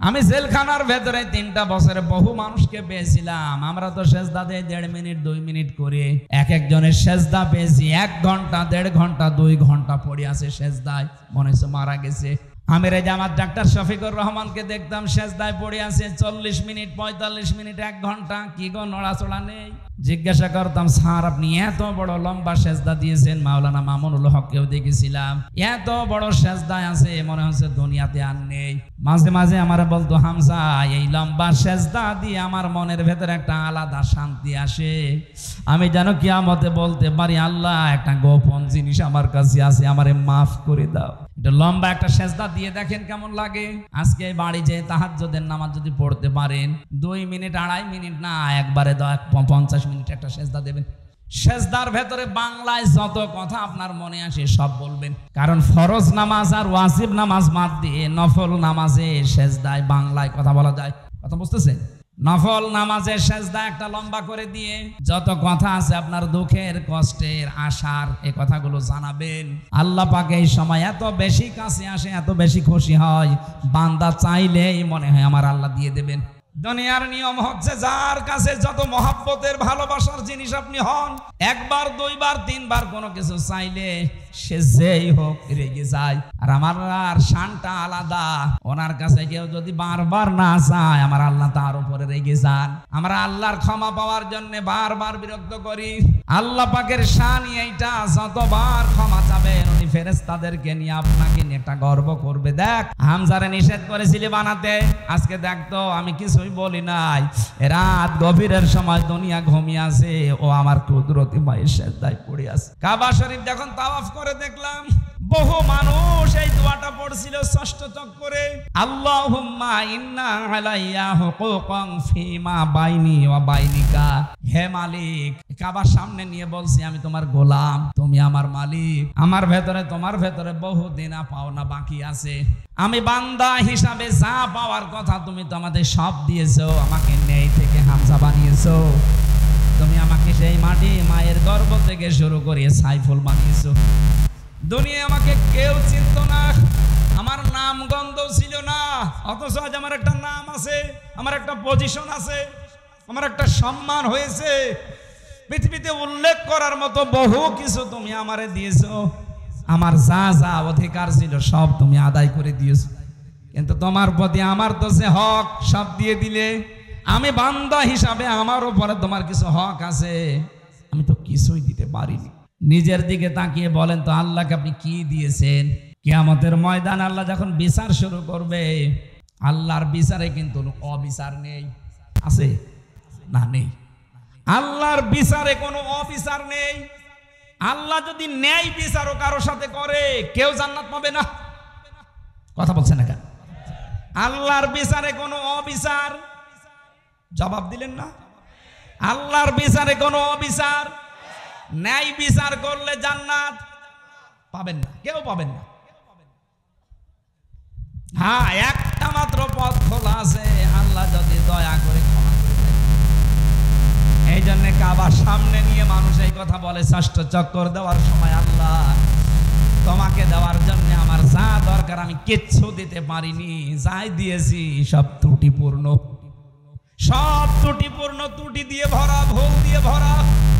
আমি জেলখানার ভেতরে 3টা বছরে বহু মানুষকে পেয়েছিলাম। আমরা তো সেজদা দেই 1.5 মিনিট 2 মিনিট করে, এক একজনের সেজদা পেয়েছি 1 ঘন্টা 1.5 ঘন্টা 2 ঘন্টা পড়ে আছে সেজদায়, মনে হচ্ছে মারা গেছে। আমির জামাত ডাক্তার শফিকুর রহমানকে দেখতাম সেজদায় পড়ে আছে 40 মিনিট 45 মিনিট 1 ঘন্টা, কি গো নড়াচড়া নেই। জিজ্ঞাসা করতাম, স্যার আপনি এত বড় লম্বা সেজদা দিয়েছেন, মাওলানা মামুনুল হককেও দেখেছিলাম এত বড় সেজদায় আছে, মনে হচ্ছে দুনিয়াতে আর নেই। মাঝে মাঝে আমার বলতো, হামজা এই লম্বা সেজদা দিয়ে আমার মনের ভেতরে একটা আলাদা শান্তি আসে, আমি যেন কিয়ামতে বলতে পারি আল্লাহ একটা গোপন জিনিস আমার কাছে আছে, আমারে মাফ করে দাও। এটা লম্বা একটা সেজদা দিয়ে দেখেন কেমন লাগে। আজকে বাড়ি যেয়ে তাহাজ্জুদের নামাজ যদি পড়তে পারেন 2 মিনিট 2.5 মিনিট না, একবারে 50 মিনিট একটা সেজদা দেবেন। সেজদার ভেতরে বাংলায় যত কথা আপনার মনে আসে সব বলবেন, কারণ ফরজ নামাজ আর ওয়াজিব নামাজ বাদ দিয়ে নফল নামাজে সেজদায় বাংলায় কথা বলা যায়। কথা বুঝতেছেন? নফল নামাজের সেজদা একটা লম্বা করে দিয়ে যত কথা আছে আপনার দুঃখের কষ্টের আশার এই কথাগুলো জানাবেন। আল্লাহ পাক এই সময় এত বেশি কাছে আসে, এত বেশি খুশি হয়, বান্দা চাইলেই মনে হয় আমার আল্লাহ দিয়ে দেবেন। দুনিয়ার নিয়ম হচ্ছে যার কাছে যত মহব্বতের ভালোবাসার জিনিস আপনি হন, 1 বার 2 বার 3 বার কোনো কিছু চাইলে সে যেই হোক রেগে যায়। আর আমার শানটা আলাদা, ওনার কাছে কেউ যদি বারবার না চায় আমার আল্লাহ তার উপরে রেগে যান। আমরা আল্লাহর ক্ষমা পাওয়ার জন্য বারবার বিরক্ত করি। আল্লাহ পাকের শান এইটা, যতবার ক্ষমা চাবেন উনি ফেরেশতাদেরকে নিয়ে আপনাকে নিয়ে একটা গর্ব করবে। দেখ হামজারে নিষেধ করেছিলি বানাতে, আজকে দেখ তো আমি কিছুই বলি নাই, রাত গভীরের সময় দুনিয়া ঘুমিয়ে আছে, ও আমার কুদরতি মায়ের সেজদায় পড়ে আছে। কাবা শরীফ যখন তাওয়াফ করে দেখলাম বহু মানুষ এই দোয়াটা পড়ছিল ষষ্ঠ চক্করে, আল্লাহুম্মা ইন্না আলাইয়া হুকুকান ফিমা বাইনি ওয়া বাইনিকা। হে মালিক, কাবার সামনে নিয়ে বলছি আমি তোমার গোলাম, তুমি আমার মালিক, আমার ভেতরে তোমার ভেতরে বহু দিনা পাওনা বাকি আছে, আমি বান্দা হিসাবে যা পাওয়ার কথা তুমি তো আমাদের সব দিয়েছো, আমাকে নেই থেকে হামজা বানিয়েছো, তুমি আমাকে সেই মাটি মায়ের গর্ভ থেকে শুরু করে সাইফুল বানিয়েছো। দুনিয়া আমাকে কেউ চিনত না, আমার নাম গন্ধ ছিল না, অথচ আজ আমার একটা নাম আছে, আমার একটা পজিশন আছে, আমার একটা সম্মান হয়েছে, পৃথিবীতে উল্লেখ করার মতো বহু কিছু তুমি আমারে দিয়েছো। আমার যা যা অধিকার ছিল সব তুমি আদায় করে দিয়েছো, কিন্তু তোমার প্রতি আমার তো সে হক সব দিয়ে দিলে। আমি বান্দা হিসাবে আমার উপরে তোমার কিছু হক আছে, আমি তো কিছুই দিতে পারিনি। নিজের দিকে তাকিয়ে বলেন তো আল্লাহকে আপনি কি দিয়েছেন? কিয়ামতের ময়দান আল্লাহ যখন বিচার শুরু করবে, আল্লাহর বিচারে কিন্তু অবিচার নেই, আছে না? নেই। আল্লাহর বিচারে কোনো অবিচার নেই। আল্লাহ যদি ন্যায় বিচারও কারো সাথে করে কেউ জান্নাত পাবে না। কথা বলছেন না কেন? আল্লাহর বিচারে কোনো অবিচার, জবাব দিলেন না? আল্লাহর বিচারে কোনো অবিচার, ন্যায় বিচার করলে জান্নাত পাবেন না, কেউ পাবেন না। হ্যাঁ, একটা মাত্র পথ খোলা আছে, আল্লাহ যদি দয়া করে ক্ষমা করে দেন। এই জন্য কাবার সামনে নিয়ে মানুষ এই কথা বলে ষষ্ঠ চক্কর দেওয়ার সময়, আল্লাহ তোমাকে দেওয়ার জন্য আমার যা দরকার আমি কিচ্ছু দিতে পারিনি, যাই দিয়েছি সব ত্রুটিপূর্ণ, সব ত্রুটিপূর্ণ, ত্রুটি দিয়ে ভরা, ভুল দিয়ে ভরা।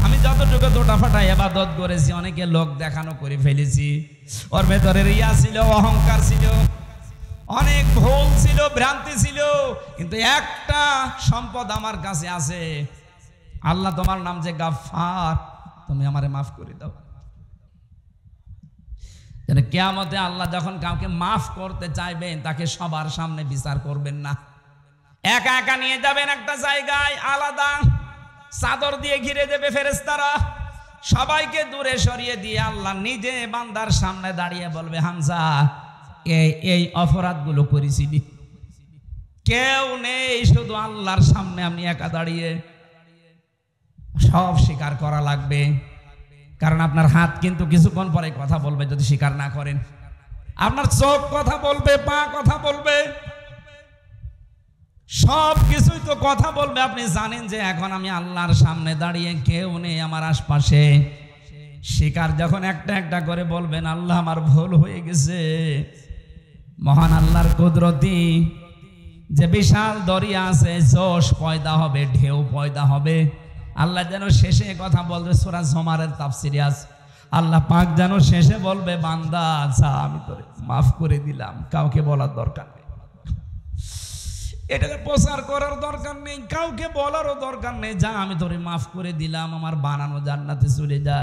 আমি যতটুকু দোটা ফাটা ইবাদত করেছি অনেকে লোক দেখানো করে ফেলেছি, ওর ভেতরে রিয়া ছিল, অহংকার ছিল, অনেক ভুল ছিল, ভ্রান্তি ছিল, কিন্তু একটা সম্পদ আমার কাছে আছে, আল্লাহ তোমার নাম যে গাফফার, তুমি আমারে মাফ করে দাও। কিয়ামতে আল্লাহ যখন কাউকে মাফ করতে চাইবেন তাকে সবার সামনে বিচার করবেন না, একা একা নিয়ে যাবেন একটা জায়গায়, আলাদা চাদর দিয়ে ঘিরে দেবে ফেরেশতারা, সবাইকে দূরে সরিয়ে দিয়ে আল্লাহ নিজে বান্দার সামনে দাঁড়িয়ে বলবে, হামজা এই অপরাধগুলো করেছিলি, কেউ নেই, শুধু আল্লাহর সামনে আমি একা দাঁড়িয়ে, সব স্বীকার করা লাগবে। কারণ আপনার হাত কিন্তু কিছুক্ষণ পরে কথা বলবে যদি স্বীকার না করেন, আপনার চোখ কথা বলবে, পা কথা বলবে, সব কিছুই তো কথা বলবে। আপনি জানেন যে এখন আমি আল্লাহর সামনে দাঁড়িয়ে, কেউ নেই আমার আশপাশে, স্বীকার যখন একটা একটা করে বলবেন, আল্লাহ আমার ভুল হয়ে গেছে, মহান আল্লাহর কুদরতি যে বিশাল দরিয়া আছে, জোশ পয়দা হবে, ঢেউ পয়দা হবে। আল্লাহ যেন শেষে কথা বলবে, সূরা জুমারের তাফসিরে আছে, আল্লাহ পাক যেন শেষে বলবে, বান্দা যা আমি তোরে মাফ করে দিলাম। কাউকে বলার দরকার নেই, এটাকে প্রচার করার দরকার নেই, কাউকে বলারও দরকার নেই, যা আমি তোরে মাফ করে দিলাম, আমার বানানো জান্নাতে চলে যা।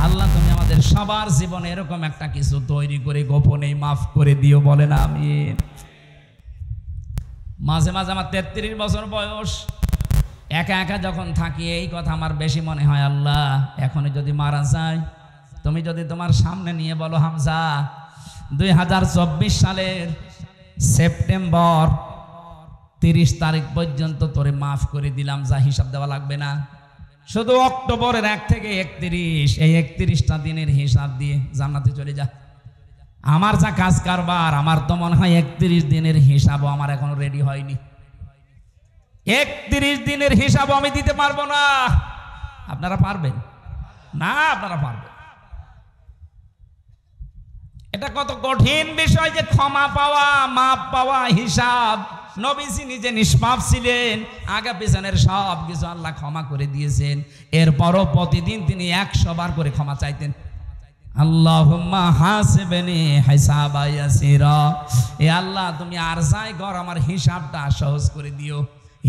আল্লাহ তুমি আমাদের সবার জীবনে এরকম একটা কিছু তৈরি করে গোপনে মাফ করে দিও, বলে না আমিন। মাঝে মাঝে আমার 33 বছর বয়স, একা একা যখন থাকি এই কথা আমার বেশি মনে হয়, আল্লাহ এখনই যদি মারা যায়, তুমি যদি তোমার সামনে নিয়ে বলো, হামজা 2024 সালের সেপ্টেম্বর 30 তারিখ পর্যন্ত তোরে মাফ করে দিলাম, যা হিসাব দেওয়া লাগবে না, শুধু অক্টোবরের 1 থেকে 31 এই 31টা দিনের হিসাব দিয়ে জান্নাতে চলে যা। আমার যা কাজ কারবার, আমার তো মনে হয় 31 দিনের হিসাবও আমার এখনো রেডি হয়নি। 31 দিনের হিসাবও আমি দিতে পারবো না। আপনারা পারবেন না? আপনারা পারবেন? এটা কত কঠিন বিষয় যে ক্ষমা পাওয়া, মাপ পাওয়া, হিসাব। নবীজি নিজে নিষ্পাপ ছিলেন, আগে পিছনের সব কিছু আল্লাহ ক্ষমা করে দিয়েছেন, এরপরও প্রতিদিন তিনি 100 বার করে ক্ষমা চাইতেন। আল্লাহুম্মা হাসিবনি হিসাবা ইয়াসিরা, এ আল্লাহ তুমি আর যাই কর আমার হিসাবটা সহজ করে দিও।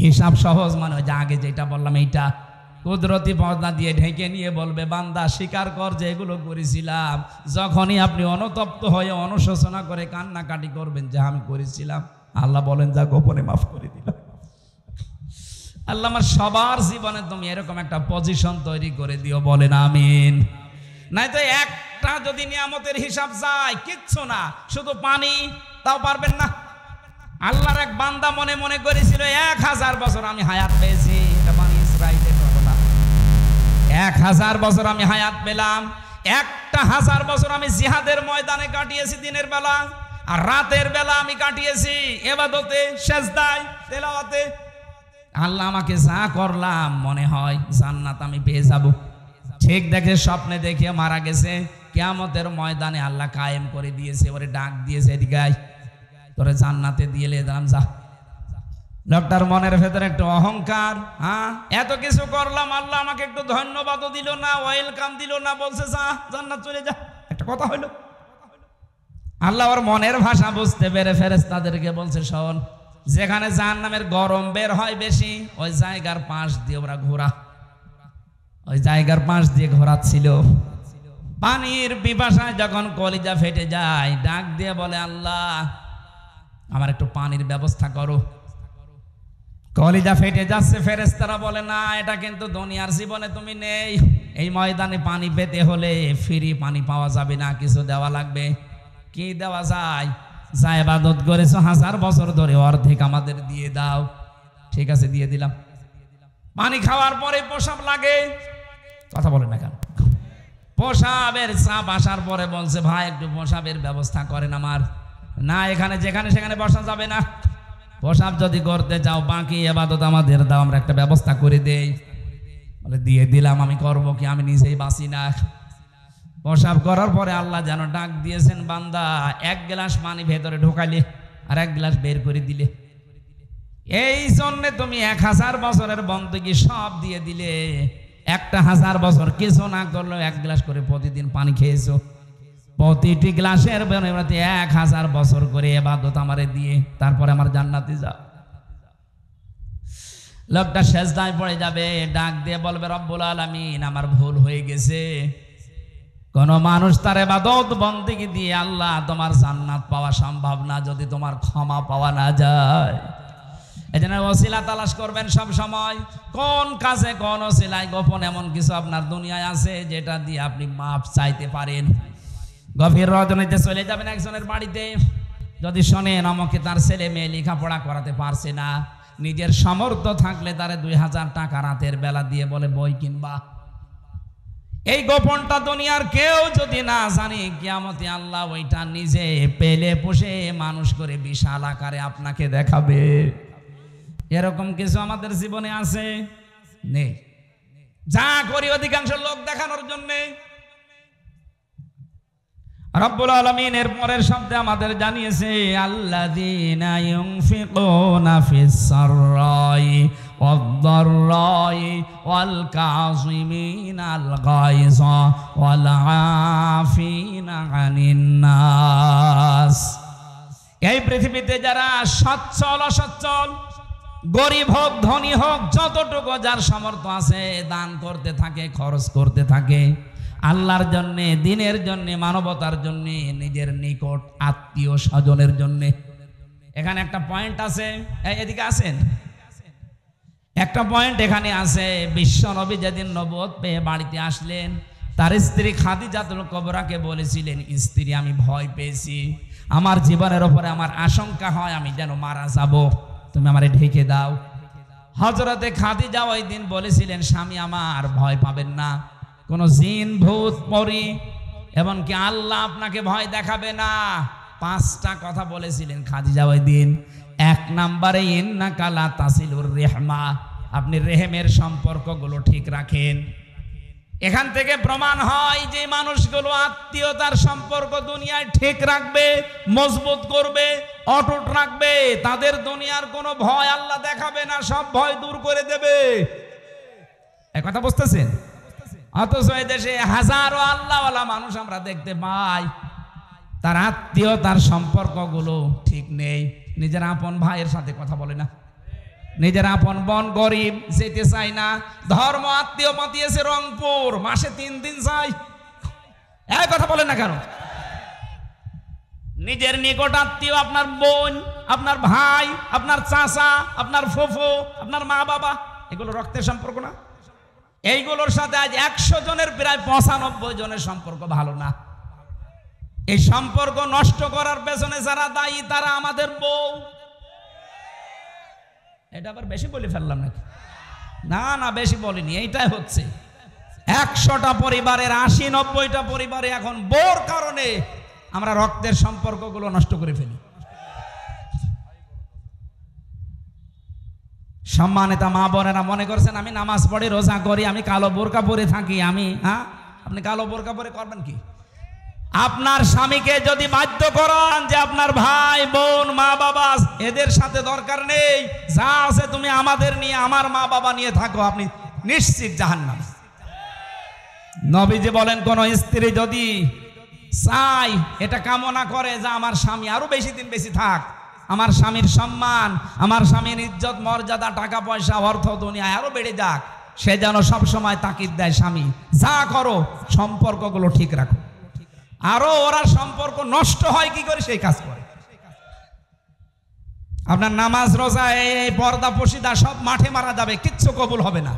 হিসাব সহজ মানে যে আগে যেটা বললাম এইটা কুদরতি পর্দা দিয়ে ঢেকে নিয়ে বলবে, বান্দা স্বীকার কর যে এগুলো করেছিলাম। যখনই আপনি অনুতপ্ত হয়ে অনুশোচনা করে কান্নাকাটি করবেন যে আমি করেছিলাম, আল্লাহ বলেন যা গোপনে মাফ করে দিলাম। আল্লাহ আমার সবার জীবনে তুমি এরকম একটা পজিশন তৈরি করে দিও, বলেন আমিন। নাই তো একটা যদি নিয়ামতের হিসাব যায় কিচ্ছু না, শুধু পানি, তাও পারবেন না। আল্লাহর এক বান্দা মনে মনে করেছিল 1000 বছর আমি হায়াত পেয়েছি, এটা বানি ইসরাইলের ঘটনা। 1000 বছর আমি হায়াত পেলাম, 1000 বছর আমি জিহাদের ময়দানে কাটিয়েছি, দিনের বেলা আর রাতের বেলা আমি কাটিয়েছি ইবাদতে, সিজদায়, তেলাওয়াতে। আল্লাহ আমাকে যা করলাম মনে হয় জান্নাত আমি পেয়ে যাব। ঠিক দেখে স্বপ্নে দেখে মারা গেছে, কিয়ামতের ময়দানে আল্লাহ কায়েম করে দিয়েছে, ওরে ডাক দিয়েছে, এদিকে আয়, তোরে জান্নাতে দিয়ে দিলাম, যা। লোকটার মনের ভেতরে একটু অহংকার, হ্যাঁ এত কিছু করলাম, আল্লাহ আমাকে একটু ধন্যবাদও দিল না, ওয়েলকাম দিল না, বলছে যা জান্নাত চলে যা। একটা কথা হইল, আল্লাহ ওর মনের ভাষা বুঝতে পেরে ফেরেশতাদেরকে বলছে, শোন, যেখানে জাহান্নামের গরম বের হয় বেশি, ওই জায়গার পাশ দিয়ে ওরা ঘোরা, ওই জায়গার পাশ দিয়ে ঘোরাচ্ছিল। পানির পিপাসায় যখন কলিজা ফেটে যায়, ডাক দিয়ে বলে, আল্লাহ আমার একটু পানির ব্যবস্থা করো। কলিজা ফেটে যাচ্ছে, ফেরেশতারা বলে, না এটা কিন্তু দুনিয়ার জীবনে তুমি নেই, এই ময়দানে পানি পেতে হলে ফ্রি পানি পাওয়া যাবে না, কিছু দেওয়া লাগবে। কি দেওয়া যায়? যা ইবাদত করেছো 1000 বছর ধরে অর্ধেক আমাদের দিয়ে দাও। ঠিক আছে, দিয়ে দিলাম। পানি খাওয়ার পরে প্রসাব লাগে, কথা বলে না কেন? প্রসাবের চাপ আসার পরে বলছে, ভাই একটু প্রসাবের ব্যবস্থা করেন আমার। না, এখানে যেখানে সেখানে বসা যাবে না, প্রসাব যদি করতে চাও বাকি ইবাদত আমাদের দাও, আমরা একটা ব্যবস্থা করে দেই। বলে দিয়ে দিলাম, আমি করব কি, আমি নিজেই বাঁচি না। প্রসাব করার পরে আল্লাহ যেন ডাক দিয়েছেন, বান্দা 1 গ্লাস পানি ভেতরে ঢোকালে আর 1 গ্লাস বের করে দিলে, এই জন্যে তুমি 1000 বছরের বন্দী সব দিয়ে দিলে। 1000 বছর কিছু না করলেও 1 গ্লাস করে প্রতিদিন পানি খেয়েছো, প্রতিটি গ্লাসের বিনিময়ে 1000 বছর করে ইবাদত আমারে দিয়ে, তারপরে আমার জান্নাতে যাও। লোকটা সেজদায় পড়ে যাবে, ডাক দিয়ে বলবে, রব্বুল আলামিন আমার ভুল হয়ে গেছে। কোন মানুষ তার ইবাদত বন্দেগী দিয়ে আল্লাহ তোমার জান্নাত পাওয়া সম্ভব না যদি তোমার ক্ষমা পাওয়া না যায়। এজন্য ওসিলা তালাশ করবেন সব সময়, কোন কাজে কোন ওসিলায় গোপন এমন কিছু আপনার দুনিয়ায় আছে যেটা দিয়ে আপনি মাপ চাইতে পারেন। গভীর রজনীতে চলে যাবেন একজনের বাড়িতে, যদি শোনেন আমাকে তার ছেলে মেয়ে লেখাপড়া করাতে পারছে না, নিজের সামর্থ্য থাকলে তারে 2000 টাকা রাতের বেলা দিয়ে বলে বই কিনবা। এই গোপনটা দুনিয়ার কেউ যদি না জানে, কিয়ামতে আল্লাহ ওইটা নিজে পেলে পুষে মানুষ করে বিশাল আকারে আপনাকে দেখাবে। এরকম কিছু আমাদের জীবনে আছে? নেই। যা করি অধিকাংশ লোক দেখানোর জন্যে। রব্বুল আলামিন এর পরের শব্দে আমাদের জানিয়েছে আল্লাযীনা ইউনফিকুনা ফিস সাররাই ওয়াদ-দাররাই ওয়াল কাযিমিনাল গায়যা ওয়াল আফিনা আনিন নাস। এই পৃথিবীতে যারা সচ্ছল অসচ্ছল, গরিব হোক ধনী হোক, যতটুকু যার সামর্থ্য আছে দান করতে থাকে, খরচ করতে থাকে আল্লাহর জন্য, দিনের জন্য, মানবতার জন্য, নিজের নিকট আত্মীয় স্বজনের জন্য। এখানে একটা পয়েন্ট আছে, এদিকে আসেন, একটা পয়েন্ট এখানে আছে। বিশ্ব নবী যেদিন নবুয়ত পেয়ে বাড়িতে আসলেন, তার স্ত্রী খাদিজাতুল কুবরাকে বলেছিলেন, স্ত্রী আমি ভয় পেয়েছি, আমার জীবনের উপরে আমার আশঙ্কা হয় আমি যেন মারা যাব, তুমি আমারে ঢেকে দাও। হযরতে খাদিজা ওই দিন বলেছিলেন, স্বামী আমার ভয় পাবেন না, কোন জিন ভূত পরী এমনকি আল্লাহ আপনাকে ভয় দেখাবে না। 5টা কথা বলেছিলেন খাদিজা ওই দিন। 1 নম্বরে ইন্নাকা লা তাসিলুর রিহমা, আপনি রেহেমের সম্পর্কগুলো ঠিক রাখেন। এখান থেকে প্রমাণ হয় যে মানুষগুলো আত্মীয়তার সম্পর্ক দুনিয়ায় ঠিক রাখবে, মজবুত করবে, অটুট রাখবে, তাদের দুনিয়ার কোনো ভয় আল্লাহ দেখাবে না, সব ভয় দূর করে দেবে। এই কথা বুঝতেছেন? অথচ এই দেশে হাজারো আল্লাহওয়ালা মানুষ আমরা দেখতে পাই, তার আত্মীয়তার সম্পর্কগুলো ঠিক নেই। নিজের আপন ভাইয়ের সাথে কথা বলে না, নিজের আপন বোন গরিব, যেতে চাই না। ধর্ম আত্মীয় পাতিয়েছে রংপুর, মাসে 3 দিন যায়, এই কথা বলেন না কেন? নিজের নিকট আত্মীয় আপনার বোন, আপনার ভাই, আপনার চাচা, আপনার ফুফু, আপনার মা বাবা, এগুলো রক্তের সম্পর্ক না? এইগুলোর সাথে আজ 100 জনের প্রায় 95 জনের সম্পর্ক ভালো না। এই সম্পর্ক নষ্ট করার পেছনে যারা দায়ী তারা আমাদের বউ। এটা আবার বেশি বলে ফেললাম নাকি? না না, বেশি বলিনি, এইটাই হচ্ছে। 100টা পরিবারের 80-90টা পরিবারে এখন বউর কারণে আমরা রক্তের সম্পর্কগুলো নষ্ট করে ফেলি। সম্মানিত মা বোনেরা, মনে করছেন আমি নামাজ পড়ি, রোজা করি, আমি কালো বোরকা পরে থাকি, আমি আপনি কালো বোরকা পরে করবেন কি? আপনার স্বামীকে যদি বাধ্য করান যে আপনার ভাই বোন মা বাবা এদের সাথে দরকার নেই, যা আছে তুমি আমাদের নিয়ে, আমার মা বাবা নিয়ে থাকো, আপনি নিশ্চিত জাহান্নাম। নবীজি বলেন, কোন স্ত্রী যদি চাই, এটা কামনা করে যে আমার স্বামী আরো বেশি দিন বেশি থাক, আমার স্বামীর সম্মান, আমার স্বামীর ইজ্জত মর্যাদা, টাকা পয়সা, অর্থ দুনিয়ায় আরো বেড়ে যাক, সে যেন সবসময় তাকিদ দেয়, স্বামী যা করো সম্পর্কগুলো ঠিক রাখো। আরো ওরা সম্পর্ক নষ্ট হয় কি করে সেই কাজ করে। আপনার নামাজ রোজা এই পর্দা পশিদা সব মাঠে মারা যাবে, কিচ্ছু কবুল হবে না।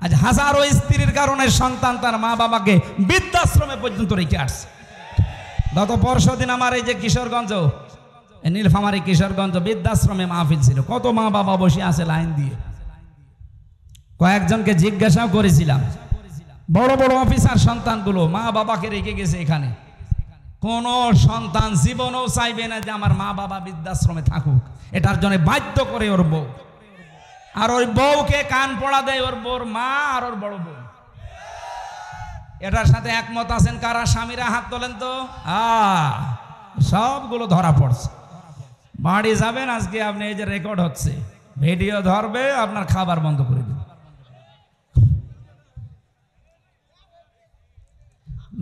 আজ হাজারো স্ত্রীর কারণে সন্তান তার মা বাবাকে বৃদ্ধাশ্রমে পর্যন্ত রেখে আসছে। গত পরশুদিন আমার এই যে কিশোরগঞ্জ, নীলফামারী কিশোরগঞ্জ বৃদ্ধাশ্রমে মাহফিল ছিল, কত মা বাবা বসে আছে লাইন দিয়ে। কয়েকজনকে জিজ্ঞাসাও করেছিলাম, বড় বড় অফিসার সন্তানগুলো মা বাবাকে রেখে গেছে এখানে। কোন সন্তান জীবনেও চাইবে না যে আমার মা বাবা বৃদ্ধাশ্রমে থাকুক, এটার জন্য বাধ্য করে ওর বউ। আর ওই বউকে কান পড়া দেয় ওর বউর মা আর ওর বড় বউ। এটার সাথে একমত আছেন কারা? স্বামীরা হাত তোলেন তো। সবগুলো ধরা পড়ছে। বাড়ি যাবেন আজকে আপনি, এই যে রেকর্ড হচ্ছে, ভিডিও ধরবে, আপনার খাবার বন্ধ করে দেবে।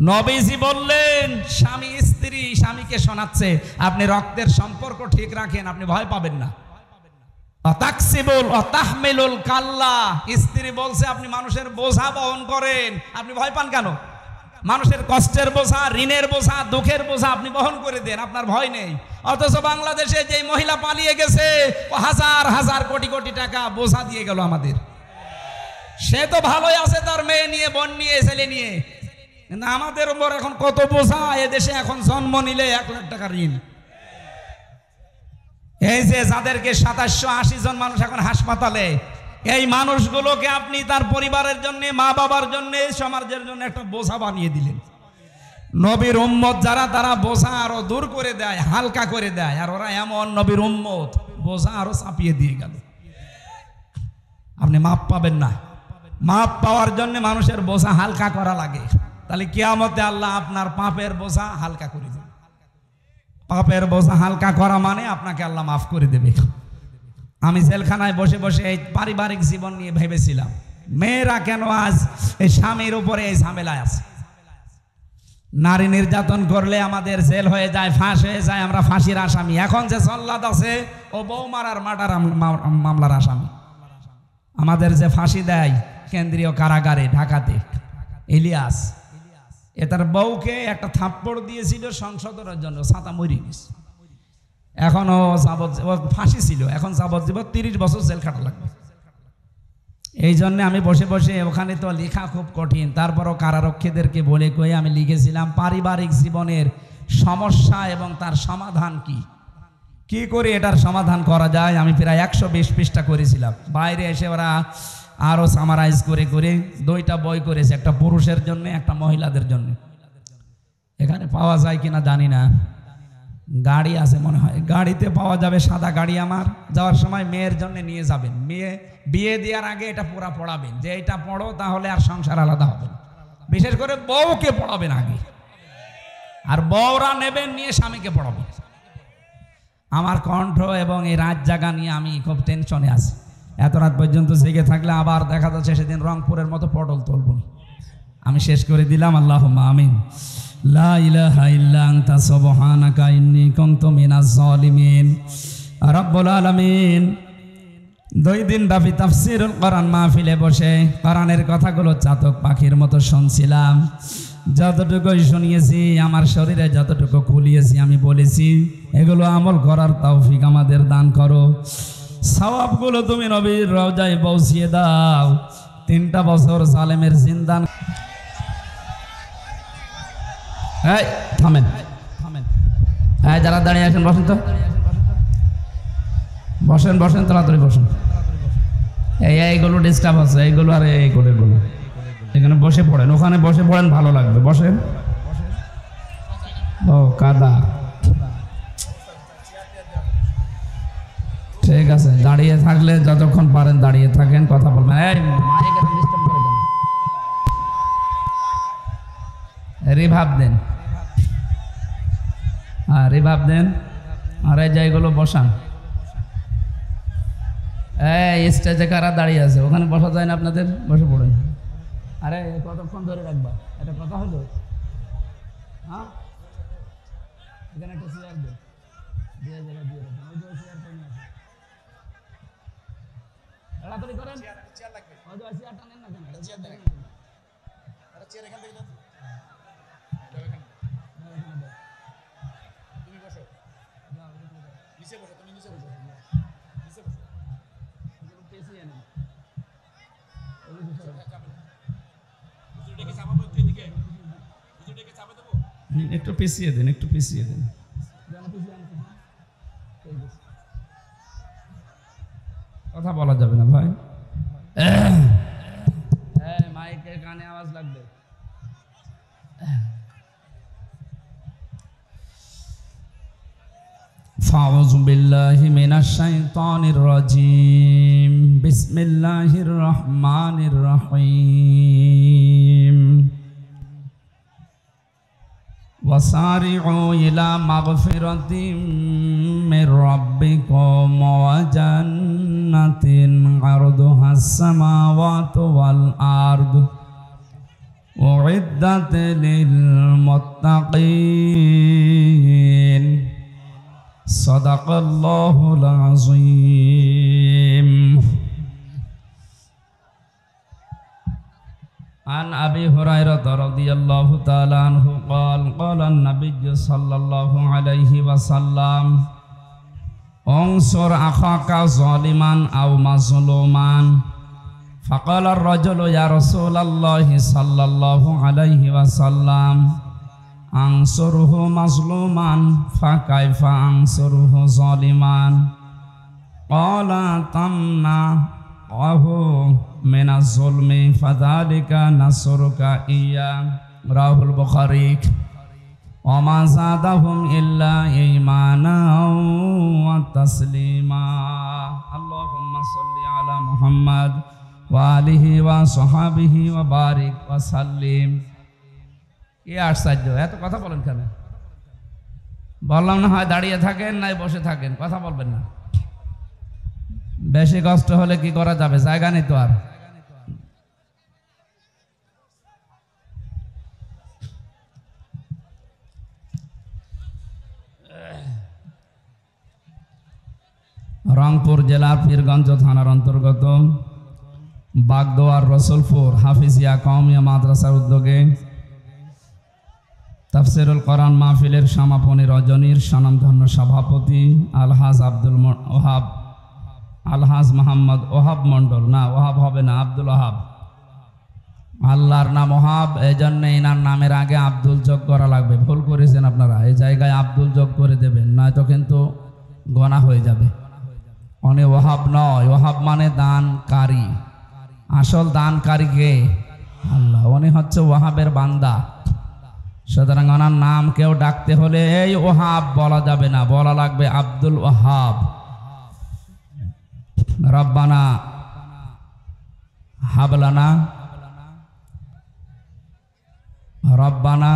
নবীজি বললেন, স্বামী স্ত্রী স্বামীকে শোনাচ্ছে, আপনি রক্তের সম্পর্ক ঠিক রাখেন, আপনি ভয় পাবেন না। তাহমিলুল কাল্লা, স্ত্রী বলছে আপনি মানুষের বোঝা বহন করেন, আপনি ভয় পান কেন? মানুষের কষ্টের বোঝা, ঋণের বোঝা, দুঃখের বোঝা আপনি বহন করে দেন, আপনার ভয় নেই। অথচ বাংলাদেশে যে মহিলা পালিয়ে গেছে, ও হাজার হাজার কোটি কোটি টাকা বোঝা দিয়ে গেল আমাদের। সে তো ভালোই আছে তার মেয়ে নিয়ে, বোন নিয়ে, ছেলে নিয়ে, কিন্তু আমাদের উপর এখন কত বোঝা। এদেশে এখন জন্ম নিলে 1 লাখ টাকা ঋণ। এই যে যাদেরকে 2780 জন মানুষ এখন হাসপাতালে, এই মানুষগুলোকে আপনি তার পরিবারের জন্য, মা বাবার জন্য, সমাজের জন্য একটা বোঝা বানিয়ে দিলেন। নবীর উম্মত যারা, তারা বোঝা আরো দূর করে দেয়, হালকা করে দেয়, আর ওরা এমন নবীর উম্মত বোঝা আরো চাপিয়ে দিয়ে গেল। আপনি মাপ পাবেন না। মাপ পাওয়ার জন্য মানুষের বোঝা হালকা করা লাগে। তাহলে কিয়ামতে আল্লাহ আপনার পাপের বোঝা হালকা করে দেবে। পাপের বোঝা হালকা করা মানে আপনাকে আল্লাহ মাফ করে দেবে। আমি জেলখানায় বসে বসে এই পারিবারিক জীবন নিয়ে ভেবেছিলাম, মেয়েরা কেন আজ এই স্বামীর উপরে এই ঝামেলায় আছে। নারী নির্যাতন করলে আমাদের জেল হয়ে যায়, ফাঁস হয়ে যায়, আমরা ফাঁসির আসামি। এখন যে জল্লাদ আছে ও বউ মারার মার্ডার মামলার আসামি। আমাদের যে ফাঁসি দেয় কেন্দ্রীয় কারাগারে ঢাকাতে ইলিয়াস, এ তার বউকে একটা থাপ্পড় দিয়েছিল সংশোধনের জন্য, ছাতা মরে গেছে। এখন ও ফাঁসি ছিল, এখন যাবজ্জীবন 30 বছর জেল খাটা লাগবে। এই জন্য আমি বসে বসে, ওখানে তো লেখা খুব কঠিন, তারপরও কারারক্ষীদেরকে বলে কয়ে আমি লিখেছিলাম পারিবারিক জীবনের সমস্যা এবং তার সমাধান কি করে এটার সমাধান করা যায়। আমি প্রায় 120 পৃষ্ঠা করেছিলাম। বাইরে এসে ওরা আরও সামারাইজ করে করে 2টা বই করেছে, একটা পুরুষের জন্য, একটা মহিলাদের জন্য। এখানে পাওয়া যায় কিনা জানি না, গাড়ি আছে মনে হয়, গাড়িতে পাওয়া যাবে। সাদা গাড়ি আমার, যাওয়ার সময় মেয়ের জন্য নিয়ে যাবেন। মেয়ে বিয়ে দেওয়ার আগে এটা পুরা পড়াবেন যে এটা পড়ো, তাহলে আর সংসার আলাদা হবে না। বিশেষ করে বউকে পড়াবেন আগে, আর বউরা নেবেন নিয়ে স্বামীকে পড়াবেন। আমার কণ্ঠ এবং এই রাত জাগা নিয়ে আমি খুব টেনশনে আছি। এত রাত পর্যন্ত জেগে থাকলে আবার দেখা যাচ্ছে সেদিন রংপুরের মতো পটল তুলব। আমি শেষ করে দিলাম। আল্লাহুম্মা আমিন। লা ইলাহা ইল্লা আনতা সুবহানাকা ইন্নী কুনতু মিনাজ জালিমিন। রব্বুল আলামিন 2 দিন ব্যাপী তাফসীরুল কোরআন মাহফিলে বসে কোরআনের কথাগুলো চাতক পাখির মতো শুনছিলাম। যতটুকুই শুনিয়েছি, আমার শরীরে যতটুকু খুলিয়েছি আমি বলেছি, এগুলো আমল করার তৌফিক আমাদের দান করো। সওয়াবগুলো তুমি নবীর রওজায় পৌঁছিয়ে দাও। 3টা বছর জালেমের জিন্দান। এই থামেন, হ্যাঁ যারা দাঁড়িয়ে আছেন বসেন তো, বসেন তাড়াতাড়ি বসেন। এইগুলো ডিস্টার্ব আছে, এইগুলো আর এই করে বলো, এখানে বসে পড়েন, ওখানে বসে পড়েন, ভালো লাগবে, বসেন। ও কাদা, ঠিক আছে। দাঁড়িয়ে থাকলে যতক্ষণ পারেন দাঁড়িয়ে থাকেন, কথা বলবেন। রিভাব দেন, রিভাব দেন। আর এই জায়গাগুলো বসান। এই স্টেজে কারা দাঁড়িয়ে আছে, ওখানে বসা যায় না আপনাদের? বসে পড়েন। আরে কতক্ষণ ধরে রাখবা, এটা কথা হলো? হ্যাঁ, এখানে একটা চেয়ার দেন, দিয়ে দিয়ে দিয়ে ওই যে চেয়ার পেয়ে আছে, তাড়াতাড়ি করেন। চেয়ার লাগবে, ওই যে চেয়ারটা নেন না, কেন চেয়ার দেন, আরে চেয়ার এখান থেকে দেন, তুমি বসো, নিচে বসো, তুমি নিচে বসো, নিচে বসো, পেছিয়ে নেন। একটু পিছিয়ে দেন, একটু পিছিয়ে দেন। কথা বলা যাবে না ভাই, মাইকের কানে আওয়াজ লাগবে। ফাউযু বিল্লাহি মিনাশ শাইতানির রাজিম। বিসমিল্লাহির রহমানির রহিম। ওয়াসারি'উ ইলা মাগফিরাতিম মির রাব্বিকুম ওয়া জান্নাতিন আরদুহাস সামাওয়াতু ওয়াল আরদু উ'ইদ্দাত লিল মুত্তাকিন। সাদাকাল্লাহুল আযীম। عن أبي هريرة رضي الله تعالى عنه قال قال النبي صلى الله عليه وسلم انصر أخاك ظالما أو مظلوما فقال الرجل يا رسول الله صلى الله عليه وسلم أنصره مظلوما فكيف أنصره ظالما قال تمنعه من الظلم فذلك نصرك إياه رواه البخاري وما زادهم إلا إيمانا وتسليما اللهم صل على محمد وآله وصحبه وبارك وسلم কি আশ্চর্য, এত কথা বলেন কেন? বললাম না হয় দাঁড়িয়ে থাকেন নাই বসে থাকেন, কথা বলবেন না। বেশি কষ্ট হলে কি করা যাবে, জায়গা নেই তো আর। রংপুর জেলার পীরগঞ্জ থানার অন্তর্গত বাগদোয়ার রসুলপুর হাফিজিয়া কওমিয়া মাদ্রাসার উদ্যোগে তাফসিরুল কোরআন মাহফিলের সমাপনী রজনীর স্বনামধন্য সভাপতি আলহাজ আলহাজ মোহাম্মদ ওহাব মন্ডল, না ওহাব হবে না, আব্দুল ওহাব। আল্লাহর নাম ওহাব, এই জন্য এনার নামের আগে আব্দুল যোগ করা লাগবে। ভুল করেছেন আপনারা, এই জায়গায় আব্দুল যোগ করে দেবেন, নয়তো কিন্তু গোনা হয়ে যাবে। উনি ওহাব নয়, ওহাব মানে দানকারী। আসল দানকারী কে? আল্লাহ। উনি হচ্ছে ওহাবের বান্দা। সুতরাং ওনার নাম কেউ ডাকতে হলে এই ওহাব বলা যাবে না, বলা লাগবে আব্দুল ওহাব। রব্বানা হাবলানা রব্বানা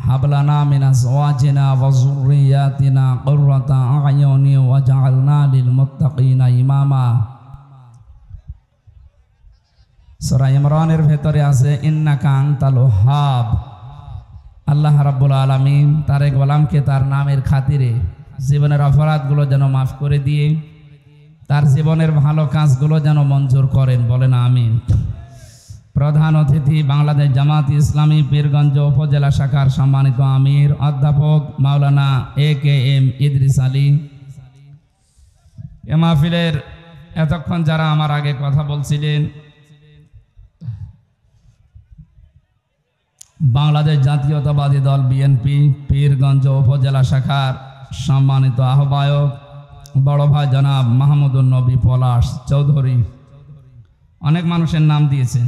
হাবলানা মিন আজওয়াজিনা ওয়া যুররিয়াতিনা কুররাতা আ'য়ুনি ওয়াজআলনা লিল মুত্তাকিনা ইমামা। সূরা ইমরানের ভেতরে আছে ইন্নাকা আনতাল ওয়াহ্হাব। আল্লাহ রাব্বুল আলামিন তার গোলামকে তার নামের খাতিরে জীবনের অপরাধগুলো যেন মাফ করে দিয়ে তার জীবনের ভালো কাজগুলো যেন মঞ্জুর করেন, বলেন আমিন। প্রধান অতিথি বাংলাদেশ জামাত ইসলামী পীরগঞ্জ উপজেলা শাখার সম্মানিত আমির অধ্যাপক মাওলানা AKM ইদ্রিস আলী। এ মাহফিলের এতক্ষণ যারা আমার আগে কথা বলছিলেন, বাংলাদেশ জাতীয়তাবাদী দল বিএনপি পীরগঞ্জ উপজেলা শাখার সম্মানিত আহ্বায়ক বড় ভাই জনাব মাহমুদুন নবী পলাশ চৌধুরী, অনেক মানুষের নাম দিয়েছেন।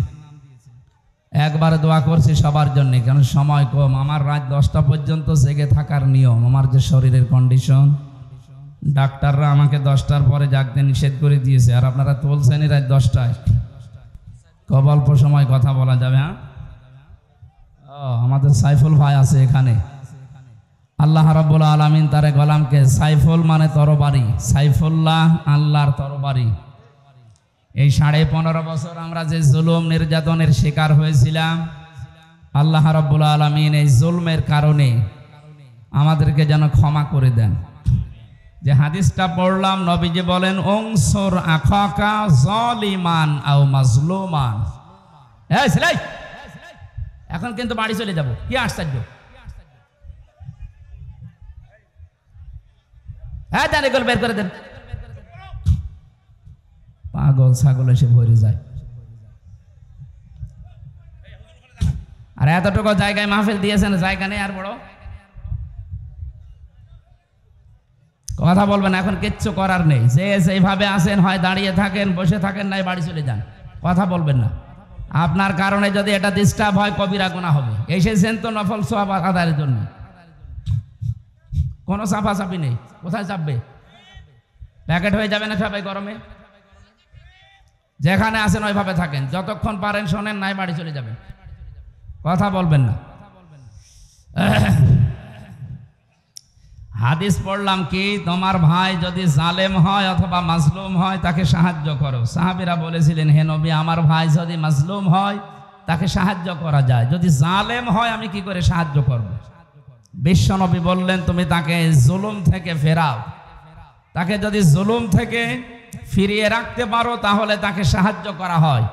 একবারে দোয়া করছি সবার জন্য, কারণ সময় কম। আমার রাত 10টা পর্যন্ত জেগে থাকার নিয়ম, আমার যে শরীরের কন্ডিশন। ডাক্তাররা আমাকে 10টার পরে জাগতে নিষেধ করে দিয়েছে, আর আপনারা তুলছেনই রাত 10টায়। খুব অল্প সময় কথা বলা যাবে। হ্যাঁ, আমাদের সাইফুল ভাই আছে এখানে। আল্লাহ রাব্বুল আলামিন তার গোলামকে, সাইফুল মানে তরবারি, সাইফুল্লাহ আল্লাহর তরবারি। এই 15.5 বছর আমরা যে জুলুম নির্যাতনের শিকার হয়েছিলাম, আল্লাহ রাব্বুল আলামিন এই জুলমের কারণে আমাদেরকে যেন ক্ষমা করে দেন। যে হাদিসটা পড়লাম, নবীজি বলেন উনসুর আখাকা যালিমান আও মাজলুমান। এই ছেলে, এখন কিন্তু বাড়ি চলে যাব, কি আশ্চর্য। হ্যাঁ, দেন এগুলো বের করে দেন। পাগল ছাগল এসে ভরে যায়। আর এতটুকু জায়গায় মাহফিল দিয়েছেন, জায়গা নেই আর বড় কথা বলবেন। এখন কিচ্ছু করার নেই, যে সেইভাবে আসেন, হয় দাঁড়িয়ে থাকেন, বসে থাকেন, নাই বাড়ি চলে যান, কথা বলবেন না। আপনার কারণে যদি এটা ডিস্টার্ব হয় কবিরা গুনাহ হবে। এসেছেন তো নফল সওয়াব আদায়ের জন্য, কোনো চাপাচাপি নেই। কোথায় চাপবে? প্যাকেট হয়ে যাবে না সবাই গরমে। যেখানে আছেন ওইভাবে থাকেন, যতক্ষণ পারেন শোনেন, নাই বাড়ি চলে যাবেন, কথা বলবেন না। হাদিস পড়লাম কি, তোমার ভাই যদি জালেম হয় অথবা মাজলুম হয় তাকে সাহায্য করো। সাহাবীরা বলেছিলেন, হে নবী, আমার ভাই যদি মাজলুম হয় তাকে সাহায্য করা যায়, যদি জালেম হয় আমি কি করে সাহায্য করব? বিশ্ব নবী বললেন, তুমি তাকে জুলুম থেকে ফেরাও। তাকে যদি জুলুম থেকে ফিরিয়ে রাখতে পারো তাহলে তাকে সাহায্য করা হয়।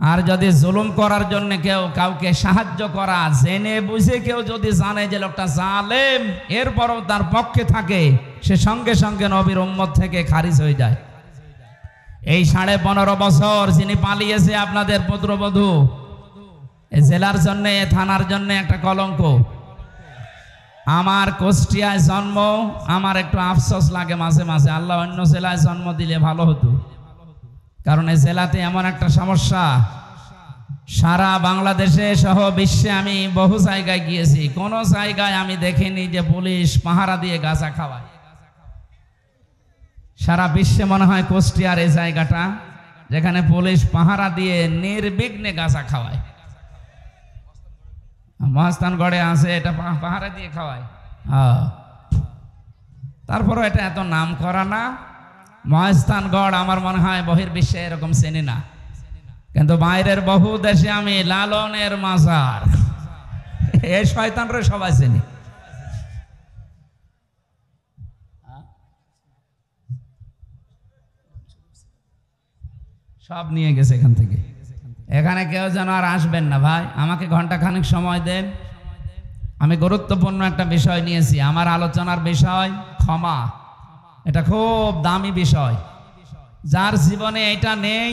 আর যদি জুলুম করার জন্য কেউ কাউকে সাহায্য করা জেনে বুঝে কেউ যদি জানে যে লোকটা জালেম, এরপরও তার পক্ষে থাকে, সে সঙ্গে সঙ্গে নবীর উম্মত থেকে খারিজ হয়ে যায়। এই 15.5 বছর যিনি পালিয়েছে, আপনাদের পুত্রবধূ, জেলার জন্য, থানার জন্য একটা কলঙ্ক। আমার কুষ্টিয়ায় জন্ম, আমার একটু আফসোস লাগে মাঝে মাঝে। আল্লাহ অন্য জেলায় জন্ম দিলে ভালো হতো, কারণ এই জেলাতে এমন একটা সমস্যা, সারা বাংলাদেশে সহ বিশ্বে আমি বহু জায়গায় গিয়েছি, কোনো জায়গায় আমি দেখিনি যে পুলিশ পাহারা দিয়ে গাঁজা খাওয়ায়। সারা বিশ্বে মনে হয় কুষ্টিয়ার এই জায়গাটা, যেখানে পুলিশ পাহারা দিয়ে নির্বিঘ্নে গাঁজা খাওয়ায়। মহাস্থানগড়ে আছে, এটা পাহাড়ে দিয়ে খাওয়ায়। তারপরও এটা এত নাম করা না। মহাস্থানগড় আমার মনে হয় বহির্বিশ্বে এরকম চেনে না, কিন্তু বাইরের বহু দেশে আমি লালনের মাজার, এই শয়তানরা সবাই চেনে। সব নিয়ে গেছে এখান থেকে। এখানে কেউ যেন আর আসবেন না ভাই, আমাকে ঘন্টা খানিক সময় দেন। আমি গুরুত্বপূর্ণ একটা বিষয় নিয়েছি। আমার আলোচনার বিষয় ক্ষমা। এটা খুব দামি বিষয়। যার জীবনে এটা নেই,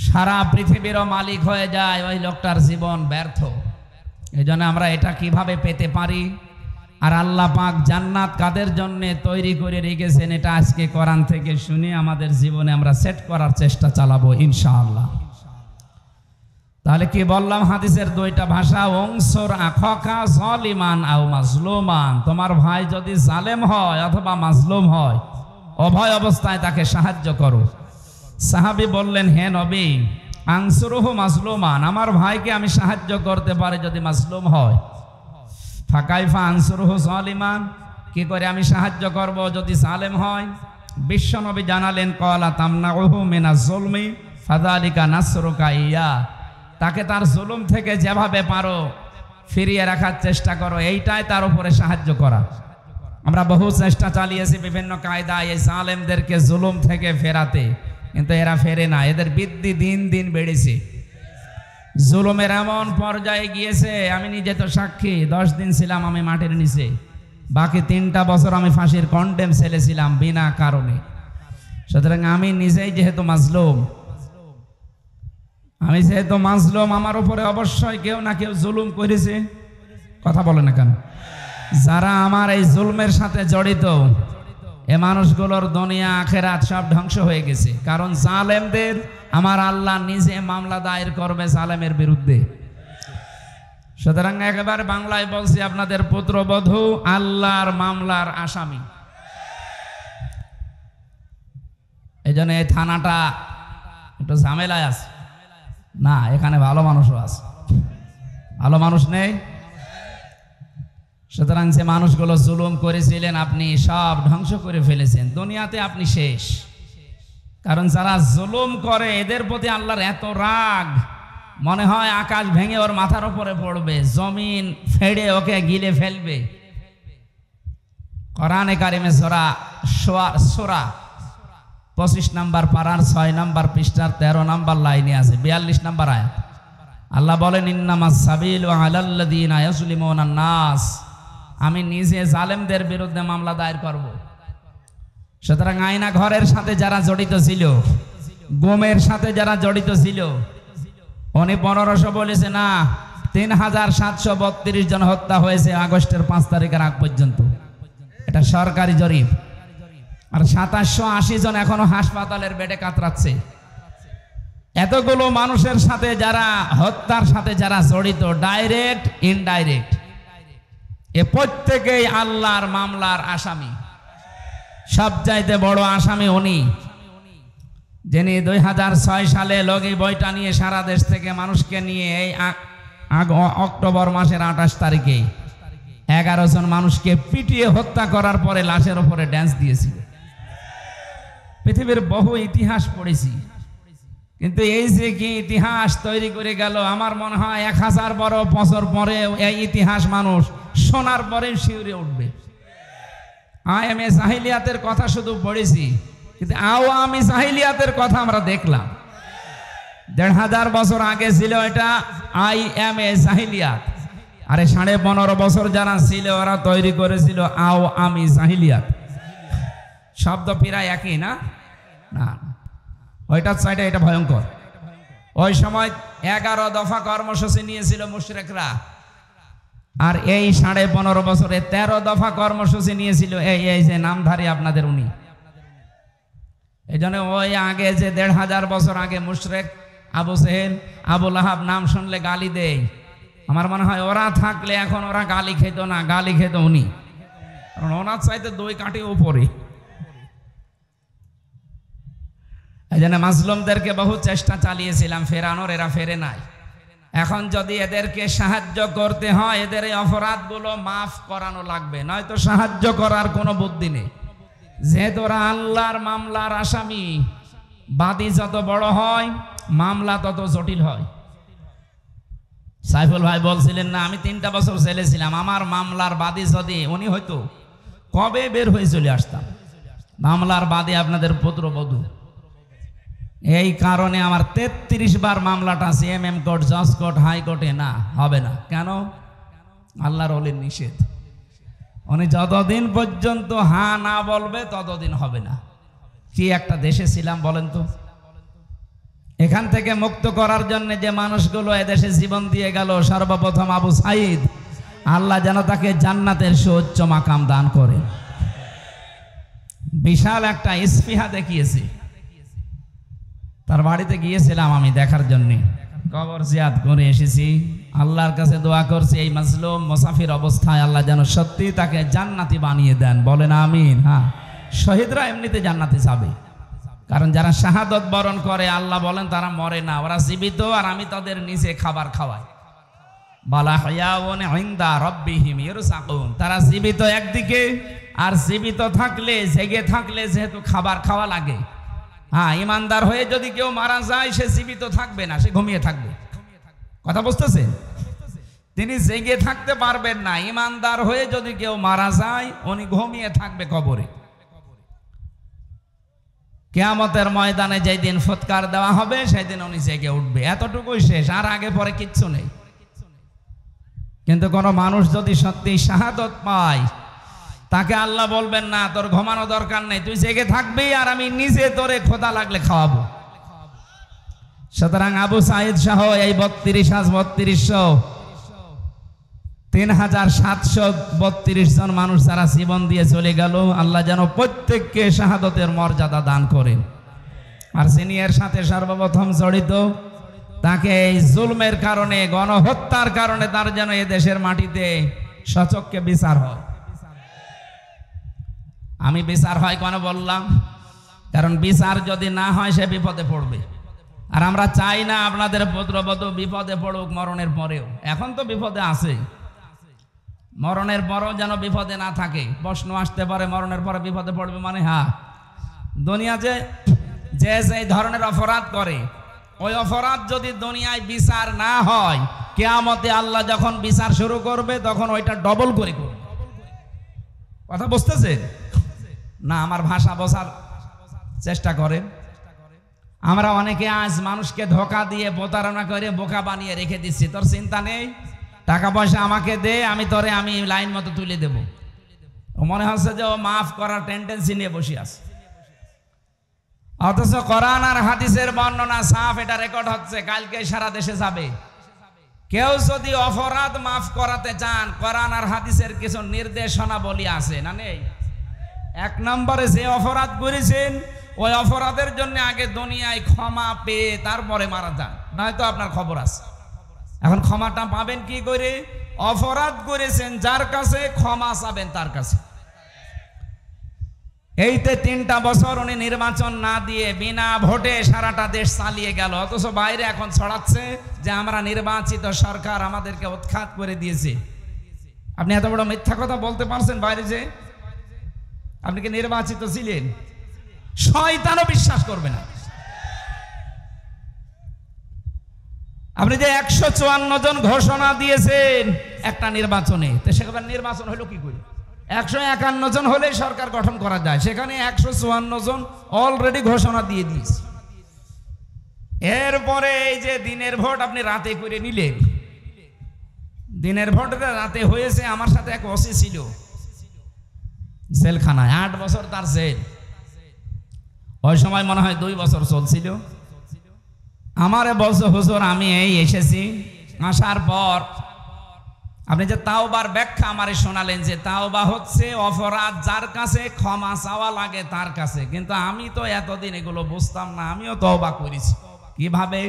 সারা পৃথিবীরও মালিক হয়ে যায়, ওই লোকটার জীবন ব্যর্থ। এই জন্য আমরা এটা কিভাবে পেতে পারি, আর আল্লাহ পাক জান্নাত কাদের জন্য তৈরি করে রেখেছেন, এটা আজকে কোরআন থেকে শুনে আমাদের জীবনে আমরা সেট করার চেষ্টা চালাবো ইনশাআল্লাহ। তাহলে কি বললাম, হাদিসের দুইটা ভাষা, অংসর আখকা জালিমান আও মাজলুমান। তোমার ভাই যদি জালেম হয় অথবা মাজলুম হয়, উভয় অবস্থায় তাকে সাহায্য করো। সাহাবী বললেন, হে নবী, আনসুরুহু মাজলুমান, আমার ভাইকে আমি সাহায্য করতে পারি যদি মাজলুম হয়। ফাকাইফা আনসুরুহু জালিমান, কি করে আমি সাহায্য করব যদি জালেম হয়? বিশ্বনবী জানালেন, ক্বালা তামনাউহু মিনাজ যুলমি ফাযালিকা নাসরুকা ইয়া, তাকে তার জুলুম থেকে যেভাবে পারো ফিরিয়ে রাখার চেষ্টা করো, এইটাই তার উপরে সাহায্য করা। আমরা বহু চেষ্টা চালিয়েছি বিভিন্ন কায়দায় এই জালেমদেরকে জুলুম থেকে ফেরাতে, কিন্তু এরা ফেরে না। এদের বৃদ্ধি দিন দিন বেড়েছে, জুলুমের এমন পর্যায়ে গিয়েছে, আমি নিজে তো সাক্ষী। 10 দিন ছিলাম আমি মাটির নিচে, বাকি 3টা বছর আমি ফাঁসির কন্ডেম সেলে ছিলাম বিনা কারণে। সুতরাং আমি নিজেই যেহেতু মাজলুম, আমার উপরে অবশ্যই কেউ না কেউ জুলুম করেছে। কথা বলে না কেন? যারা আমার এই জুলমের সাথে জড়িত, এ মানুষগুলোর দুনিয়া আখেরাত সব ধ্বংস হয়ে গেছে। কারণ জালেমদের আমার আল্লাহ নিজে মামলা দায়ের করবে জালেমের বিরুদ্ধে। সুতরাং একেবারে বাংলায় বলছি, আপনাদের পুত্রবধূ আল্লাহর মামলার আসামি। এই জন্য এই থানাটা একটু ঝামেলায় আছে। না, এখানে ভালো মানুষও আছে। ভালো মানুষ নেই? সুতরাং যে মানুষগুলো জুলুম করেছিলেন আপনি সব ধ্বংস করে ফেলেছেন। দুনিয়াতে আপনি শেষ। কারণ যারা জুলুম করে এদের প্রতি আল্লাহর এত রাগ, মনে হয় আকাশ ভেঙে ওর মাথার উপরে পড়বে, জমিন ফেড়ে ওকে গিলে ফেলবে। কোরআনে কারিমে সূরা 25 নম্বর পারার 6 নম্বর পৃষ্ঠার 13 নম্বর লাইনে আছে, 42 নম্বর আয়াত। আল্লাহ বলেন, ইন্নামাস সাবিলু আলাল্লাযীনা ইয়াজলিমুনান নাস, আমি নিজে জালেমদের বিরুদ্ধে মামলা দায়ের করব। সুতরাং আয়না ঘরের সাথে যারা জড়িত ছিল, গুমের সাথে যারা জড়িত ছিল, উনি 1500 বলেছে না, 3732 জন হত্যা হয়েছে আগস্টের 5 তারিখের আগ পর্যন্ত। এটা সরকারি জরিপ। আর 2780 জন এখনো হাসপাতালের বেডে কাতরাচ্ছে। এতগুলো মানুষের সাথে যারা হত্যার সাথে যারা জড়িত, ডাইরেক্ট ইনডাইরেক্ট, এ প্রত্যেকেই আল্লাহর মামলার আসামি। সবচাইতে বড় আসামি উনি, যিনি 2006 সালে লগি বইটা নিয়ে সারা দেশ থেকে মানুষকে নিয়ে এই অক্টোবর মাসের 28 তারিখে 11 জন মানুষকে পিটিয়ে হত্যা করার পরে লাশের উপরে ড্যান্স দিয়েছিল। পৃথিবীর বহু ইতিহাস পড়েছি, কিন্তু এই যে কি ইতিহাস তৈরি করে গেল, আমার মনে হয় 1000 বছর পরে এই ইতিহাস মানুষ শোনার পরে শিউরে উঠবে। আয়ামে জাহিলিয়াতের কথা শুধু পড়েছি, কিন্তু আওয়ামী জাহিলিয়াতের কথা আমরা দেখলাম। 1500 বছর আগে ছিল এটা আইএমএ জাহিলিয়াত, আরে 15.5 বছর যারা ছিল ওরা তৈরি করেছিল আওয়ামী জাহিলিয়াত। শব্দ প্রায় একই না? না, ওইটার চাইটা এটা ভয়ঙ্কর। ওই সময় 11 দফা কর্মসূচি নিয়েছিল মুশরিকরা, আর এই 15.5 বছরে 13 দফা কর্মসূচি নিয়েছিল এই যে নামধারী আপনাদের উনি। এই জন্য ওই আগে যে 1500 বছর আগে মুশরিক আবু জেহেল, আবু লাহাব নাম শুনলে গালি দেয়, আমার মনে হয় ওরা থাকলে এখন ওরা গালি খেত না, গালি খেত উনি। কারণ ওনার চাইতে 2 কাঠি উপরে। এই জন্য মাজলুমদেরকে বহু চেষ্টা চালিয়েছিলাম ফেরানোর, এরা ফেরে নাই। এখন যদি এদেরকে সাহায্য করতে হয়, এদের এই অপরাধগুলো মাফ করানো লাগবে, নয়তো সাহায্য করার কোনো বুদ্ধি নেই। যেহেতু ওরা আল্লাহর মামলার আসামি, বাদী যত বড় হয় মামলা তত জটিল হয়। সাইফুল ভাই বলছিলেন না, আমি 3টা বছর জেলে ছিলাম, আমার মামলার বাদী যদি উনি হয়তো কবে বের হয়ে চলে আসতাম। মামলার বাদী আপনাদের পুত্রবধূ। এই কারণে আমার 33 বার মামলাটা সিএমএম কোর্ট, জজ কোর্ট, হাইকোর্টে না হবে না। কেন? আল্লাহর ওলির নিষেধ। উনি যতদিন পর্যন্ত হ্যাঁ না বলবে ততদিন হবে না। কি একটা দেশে ছিলাম বলেন তো। এখান থেকে মুক্ত করার জন্য যে মানুষগুলো এদেশে জীবন দিয়ে গেল, সর্বপ্রথম আবু সাইদ, আল্লাহ যেন তাকে জান্নাতের সুউচ্চ মাকাম দান করে। বিশাল একটা ইসফিহা দেখিয়েছে। তার বাড়িতে গিয়েছিলাম আমি দেখার জন্য, কবর জিয়ারত করে এসেছি। আল্লাহর কাছে দোয়া করছি এই মাজলুম মুসাফির অবস্থায় আল্লাহ যেন সত্যি তাকে জান্নাতি বানিয়ে দেন, বলেন আমিন। হ্যাঁ, শহীদরা এমনিতে জান্নাতে যাবে, কারণ যারা শাহাদত বরণ করে আল্লাহ বলেন তারা মরে না, ওরা জীবিত, আর আমি তাদের নিচে খাবার খাওয়াই। বালা হায়াউন ইনদা রাব্বিহিম ইরসাকুন। তারা জীবিত একদিকে, আর জীবিত থাকলে, জেগে থাকলে যেহেতু খাবার খাওয়া লাগে। হ্যাঁ, ইমানদার হয়ে যদি কেউ মারা যায় সে জীবিত থাকবে না, সে ঘুমিয়ে থাকবে। কথা বুঝতেছে? তিনি জেগে থাকতে পারবেন না। ইমানদার হয়ে যদি কেউ মারা যায় উনি ঘুমিয়ে থাকবে কবরে। কিয়ামতের ময়দানে যেই দিন ফুৎকার দেওয়া হবে সেই দিন উনি জেগে উঠবে, এতটুকুই শেষ, আর আগে পরে কিচ্ছু নেই। কিন্তু কোন মানুষ যদি সত্যি শাহাদত পায়, তাকে আল্লাহ বলবেন না তোর ঘুমানো দরকার নেই, তুই জেগে থাকবি আর আমি নিজে তোরে খোদা লাগলে খাওয়াবো। সুতরাং আবু সাইদ সহ এই 3732 জন মানুষ যারা জীবন দিয়ে চলে গেল, আল্লাহ যেন প্রত্যেককে শাহাদতের মর্যাদা দান করেন। আর যিনি এর সাথে সর্বপ্রথম জড়িত, তাকে এই জুলমের কারণে, গণহত্যার কারণে তার যেন এ দেশের মাটিতে সচক্ষে বিচার হয়। আমি বিচার হয় কেন বললাম? কারণ বিচার যদি না হয় সে বিপদে পড়বে, আর আমরা চাই না আপনাদের পুত্রবধূ বিপদে পড়ুক মরণের পরেও। এখন তো বিপদে আছে, মরণের পরও যেন বিপদে না থাকে। প্রশ্ন আসতে পারে মরণের পরে বিপদে পড়বে মানে? হ্যাঁ, দুনিয়াতে যে যে ধরনের অপরাধ করে, ওই অপরাধ যদি দুনিয়ায় বিচার না হয়, কিয়ামতে আল্লাহ যখন বিচার শুরু করবে তখন ওইটা ডবল করে করবে। কথা বুঝতেছে না? আমার ভাষা বোঝার চেষ্টা করেন। আমরা অনেকে আজ মানুষকে ধোঁকা দিয়ে প্রতারণা করে বোকা বানিয়ে রেখে দিচ্ছি। তোর চিন্তা নেই, টাকা পয়সা আমাকে দে, আমি লাইন মতো তুলে দেব। ও মনে হচ্ছে যে ও মাফ করার টেন্ডেন্সি নিয়ে বসে আছে, অথচ কোরআন আর হাদিসের বর্ণনা সাফ, এটা রেকর্ড হচ্ছে, কালকে সারা দেশে যাবে। কেউ যদি অপরাধ মাফ করাতে চান, কোরআন আর হাদিসের কিছু নির্দেশনা বলি আছে না নেই? 1 নম্বরে যে অপরাধ করেছেন ওই অপরাধের জন্য আগে দুনিয়ায় ক্ষমা পেয়ে তারপরে মারা যান, নয়তো আপনার খবর আছে। এখন ক্ষমাটা পাবেন কি করে? অপরাধ করেছেন যার কাছে, ক্ষমা চাবেন তার কাছে। এইতে 3টা বছর উনি নির্বাচন না দিয়ে বিনা ভোটে সারাটা দেশ চালিয়ে গেল, অথচ বাইরে এখন ছড়াচ্ছে যে আমরা নির্বাচিত সরকার, আমাদেরকে উৎখাত করে দিয়েছে। আপনি এত বড় মিথ্যা কথা বলতে পারছেন বাইরে যে? আপনি কি নির্বাচিত ছিলেন? শয়তানও বিশ্বাস করবে না। আপনি যে 154 জন ঘোষণা দিয়েছেন একটা নির্বাচনে, তো সেখানে নির্বাচন হলো কি করে? 151 জন হলে সরকার গঠন করা যায়, সেখানে 154 জন অলরেডি ঘোষণা দিয়ে দিয়েছে। এরপরে এই যে দিনের ভোট আপনি রাতে করে নিলেন, দিনের ভোটটা রাতে হয়েছে। আমার সাথে এক ওসি ছিল জেলখানায়, 8 বছর তার জেল। ওই সময় মনে হয় 2 বছর চলছিল। আমারে বলছে হুজুর আমি এই এসেছি, আসার পর আপনি যে তাওবার ব্যাখ্যা আমারে শোনালেন যে তাওবা হচ্ছে অপরাধ যার কাছে ক্ষমা চাওয়া লাগে তার কাছে, কিন্তু আমি তো এতদিন এগুলো বুঝতাম না, আমিও তওবা করেছি। কিভাবে?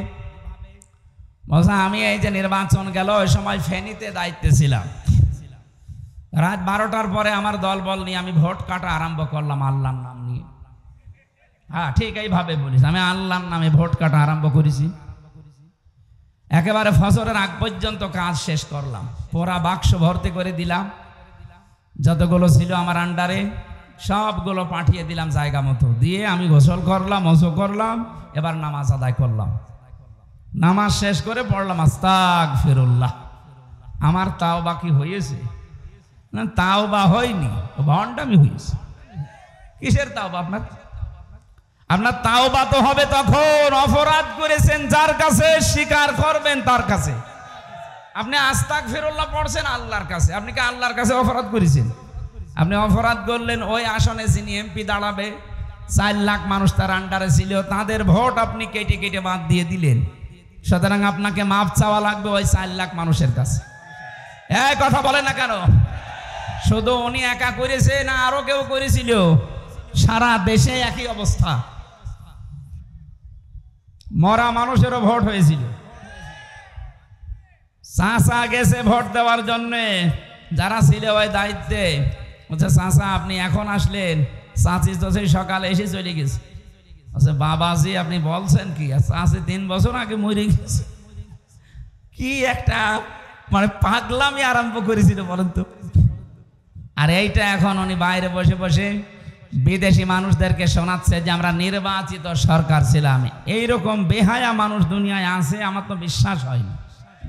বলছে আমি এই যে নির্বাচন গেল ওই সময় ফেনীতে দায়িত্বে ছিলাম, রাত 12টার পরে আমার দল বল নিয়ে আমি ভোট কাটা আরম্ভ করলাম আল্লাহর নাম নিয়ে। হ্যাঁ, ঠিক এইভাবে বলিস, আমি আল্লাহর নামে ভোট কাটা আরম্ভ করেছি। একেবারে ফজরের আগ পর্যন্ত কাজ শেষ করলাম, পোড়া বাক্স ভর্তি করে দিলাম, যতগুলো ছিল আমার আন্ডারে সবগুলো পাঠিয়ে দিলাম জায়গা মতো দিয়ে আমি গোসল করলাম, ওযু করলাম, এবার নামাজ আদায় করলাম। নামাজ শেষ করে পড়লাম আস্তাগফিরুল্লাহ। আমার তাওবা কি হয়েছে? না, তাওবা হয়নি, ভণ্ডামি হয়েছে। কিসের তাওবা আপনার? আপনার তাওবা তো হবে তখন অপরাধ করেছেন যার কাছে, স্বীকার করবেন তার কাছে। আপনি আস্তাগফিরুল্লাহ পড়ছেন আল্লাহর কাছে, আপনি কি আল্লাহর কাছে অপরাধ করেছেন? আপনি অপরাধ করলেন ওই আসনে যিনি এমপি দাঁড়াবে, 4 লাখ মানুষ তার আন্ডারে ছিল, তাদের ভোট আপনি কেটে কেটে বাদ দিয়ে দিলেন। সুতরাং আপনাকে মাপ চাওয়া লাগবে ওই 4 লাখ মানুষের কাছে। এই কথা বলেন না কেন? শুধু উনি একা করেছে না আরো কেউ করেছিল? সারা দেশে একই অবস্থা। মরা মানুষেরও ভোট হয়েছিল। চাচা গেছে ভোট দেওয়ার জন্য, যারা ছিল ওই দায়িত্বে, বলছে চাচা আপনি এখন আসলেন, চাচি তো সেই সকালে এসে চলে গেছে। আচ্ছা বাবাজি আপনি বলছেন কি? চাচি 3 বছর আগে মরে গেছে। কি একটা মানে পাগলামি আরম্ভ করেছিল বলেন তো। আর এইটা এখন উনি বাইরে বসে বসে বিদেশি মানুষদেরকে শোনাচ্ছে যে আমরা নির্বাচিত সরকার ছিলাম। এইরকম বেহায়া মানুষ দুনিয়ায় আছে আমার তো বিশ্বাস হয়নি,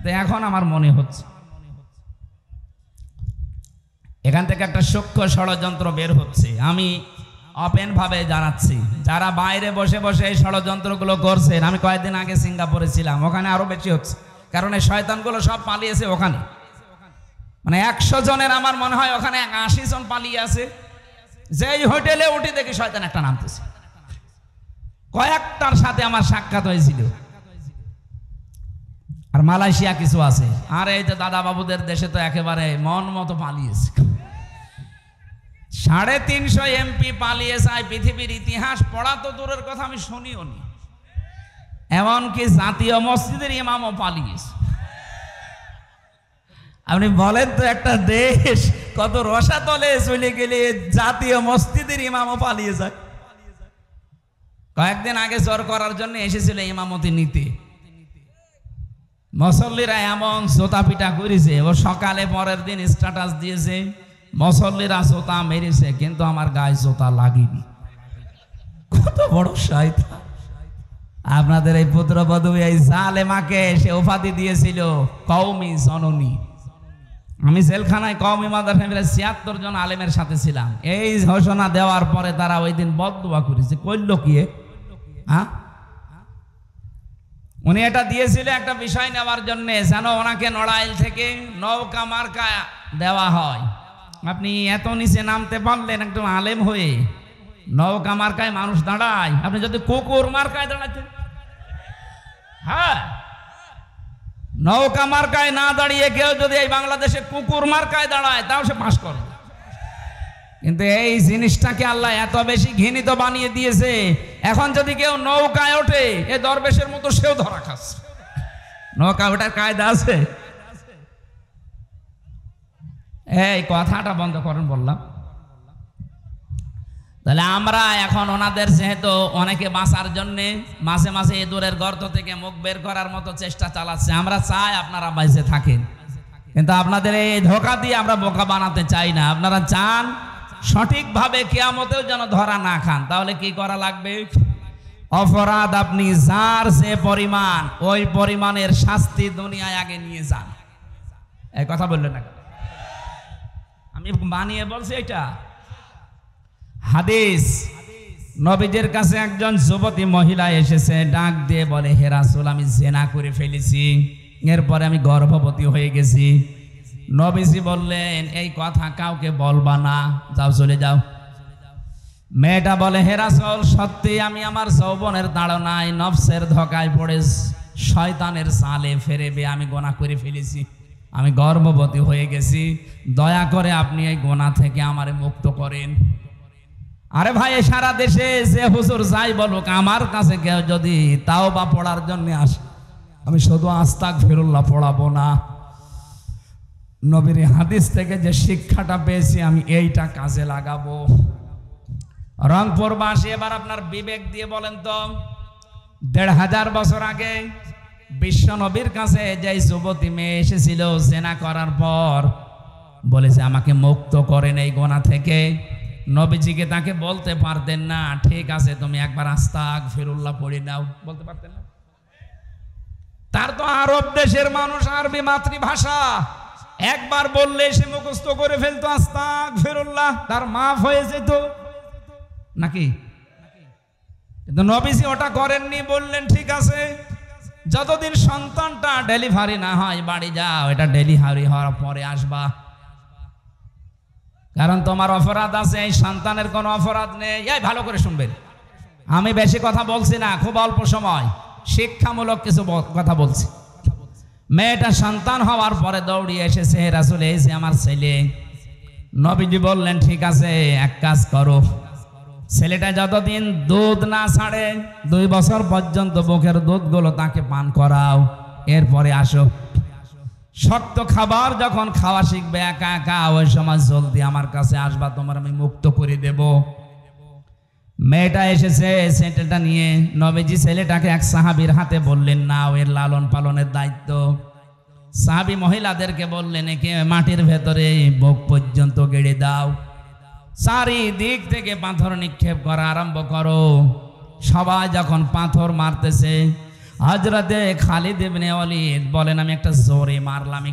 তো এখন আমার মনে হচ্ছে এখান থেকে একটা সূক্ষ্ম ষড়যন্ত্র বের হচ্ছে। আমি ওপেন ভাবে জানাচ্ছি, যারা বাইরে বসে বসে এই ষড়যন্ত্রগুলো করছেন, আমি কয়েকদিন আগে সিঙ্গাপুরে ছিলাম, ওখানে আরো বেশি হচ্ছে, কারণ এই শয়তানগুলো সব পালিয়েছে ওখানে। মানে 100 জনের আমার মনে হয় ওখানে 80 জন পালিয়ে আছে। যেই হোটেলে উঠে দেখি শয়তান একটা নামতেছে। কয়েকটার সাথে আমার সাক্ষাৎ হয়েছিল। আর মালয়েশিয়া কিছু আছে, আর এই যে দাদা বাবুদের দেশে তো একেবারে মন মতো পালিয়েছে। 350 এমপি পালিয়ে যায়। পৃথিবীর ইতিহাস পড়া তো দূরের কথা, আমি শুনিও নি। এমনকি জাতীয় মসজিদের ইমামও পালিয়েছে। আপনি বলেন তো একটা দেশ কত রসাতলে চলে গেলে জাতীয় মসজিদের ইমামও পালিয়ে যায়। কয়েকদিন আগে জোর করার জন্য এসেছিল ইমামতি নিতে, মুসল্লিরা এমন জোতা পিটা করেছে, ও সকালে পরের দিন স্ট্যাটাস দিয়েছে মুসল্লিরা জোতা মেরেছে কিন্তু আমার গায়ে জোতা লাগেনি। কত বড় শয়তান! আপনাদের এই পুত্রবধূ এই জালেমাকে সে উপাধি দিয়েছিল কওমি জননী। আমি জেলখানায় কওমি মাদ্রাসা 76 জন আলেমের সাথে ছিলাম। এই ঘোষণা দেওয়ার পরে তারা ওই দিন বদদুয়া করেছে। কইল কি? হ্যাঁ, উনি এটা দিয়েছিল একটা বিষয় নেওয়ার জন্য, যেন ওনাকে নড়াইল থেকে নৌকা মার্কা দেওয়া হয়। আপনি এত নিচে নামতে পারলেন একদম আলেম হয়ে, নৌকা মার্কায় মানুষ দাঁড়ায়, আপনি যদি কুকুর মার্কায় দাঁড়াচ্ছেন, হ্যাঁ নৌকা মার্কায় না দাঁড়িয়ে কেউ যদি এই বাংলাদেশে কুকুর মার্কায় দাঁড়ায় তাও সে পাস করে। কিন্তু এই জিনিসটাকে আল্লাহ এত বেশি ঘৃণিত বানিয়ে দিয়েছে, এখন যদি কেউ নৌকায় ওঠে এ দরবেশের মতো সেও ধরা খাচ্ছে। নৌকা ওঠার কায়দা আছে? এই কথাটা বন্ধ করেন বললাম। তাহলে আমরা এখন ওনাদের যেহেতু অনেকে বাঁচার জন্য মাঝে মাঝে ইঁদুরের গর্ত থেকে মুখ বের করার মতো চেষ্টা চালাচ্ছে, আমরা চাই আপনারা বেঁচে থাকেন, কিন্তু আপনাদের এই ধোঁকা দিয়ে আমরা বোকা বানাতে চাই না। আপনারা চান সঠিকভাবে কিয়ামতেও যেন ধরা না খান। তাহলে কি করা লাগবে? অপরাধ আপনি যার যে পরিমাণ, ওই পরিমাণের শাস্তি দুনিয়ায় আগে নিয়ে যান। এই কথা বললেন না, আমি বানিয়ে বলছি এটা হাদিস। নবীদের কাছে একজন যুবতী মহিলা এসেছে, ডাক দিয়ে বলে, হে রাসূল আমি জিনা করে ফেলেছি, এরপরে আমি গর্ভবতী হয়ে গেছি। নবীজি বললেন এই কথা কাউকে বলবা না, যাও চলে যাও। মেয়েটা বলে, হে রাসূল সত্যি আমি আমার যৌবনের তাড়নায় নফসের ধোঁকায় পড়ে শয়তানের চালে ফেরেবে আমি গুনাহ করে ফেলেছি, আমি গর্ভবতী হয়ে গেছি, দয়া করে আপনি এই গুনাহ থেকে আমারে মুক্ত করেন। আরে ভাই সারা দেশে যে হুজুর যাই বলুক, আমার কাছে কেউ যদি তাওবা পড়ার জন্য আসে, আমি শুধু আস্তাগফিরুল্লাহ পড়াবো না, নবীর হাদিস থেকে যে শিক্ষাটা পেয়েছি আমি এইটা কাজে লাগাবো। রংপুরবাসী এবার আপনার বিবেক দিয়ে বলেন তো, ১৫০০ বছর আগে বিশ্ব নবীর কাছে যে যুবতী মেয়ে এসেছিল জেনা করার পর, বলেছে আমাকে মুক্ত করেন এই গোনা থেকে, নবীজিকে তাকে বলতে পারতেন না ঠিক আছে তুমি একবার আস্তাগফিরুল্লাহ পড়ে নাও, বলতে পারতেন না? তার তো আরব দেশের মানুষ, আরবি মাতৃভাষা, একবার বললে সে মুখস্থ করে ফেলতো আস্তাগফিরুল্লাহ, তার মাফ হয়ে যেত নাকি? কিন্তু নবীজি ওটা করেননি, বললেন ঠিক আছে যতদিন সন্তানটা ডেলিভারি না হয় বাড়ি যাও, এটা ডেলিভারি হওয়ার পরে আসবা, কারণ তোমার অপরাধ আছে, এই সন্তানের কোনো অপরাধ নেই। এই ভালো করে শুনবেন, আমি বেশি কথা বলছি না, খুব অল্প সময় শিক্ষামূলক কিছু কথা বলছি। মেয়েটা সন্তান হওয়ার পরে দৌড়িয়ে এসেছে, রাসূল এই যে আমার ছেলে। নবীজি বললেন ঠিক আছে এক কাজ করো, ছেলেটা যতদিন দুধ না ছাড়ে 2 বছর পর্যন্ত বুকের দুধগুলো তাকে পান করাও, এরপরে আসো। শক্ত খাবার যখন খাওয়া শিখবে একা একা, ওই সময় জলদি আমার কাছে আসবা, তোমার আমি মুক্ত করে দেব। মেয়েটা এসেছে ছেলেটা নিয়ে, নবীজি ছেলেটাকে এক সাহাবীর হাতে বললেন নাও, এর লালন পালনের দায়িত্ব। সাহাবী মহিলাদেরকে বললেন একে মাটির ভেতরে বুক পর্যন্ত গেড়ে দাও, চারিদিক থেকে পাথর নিক্ষেপ করা আরম্ভ করো। সবাই যখন পাথর মারতেছে, হযরতে খালিদ ইবনে ওয়ালিদ বলেন আমি একটা জোরে মারলাম,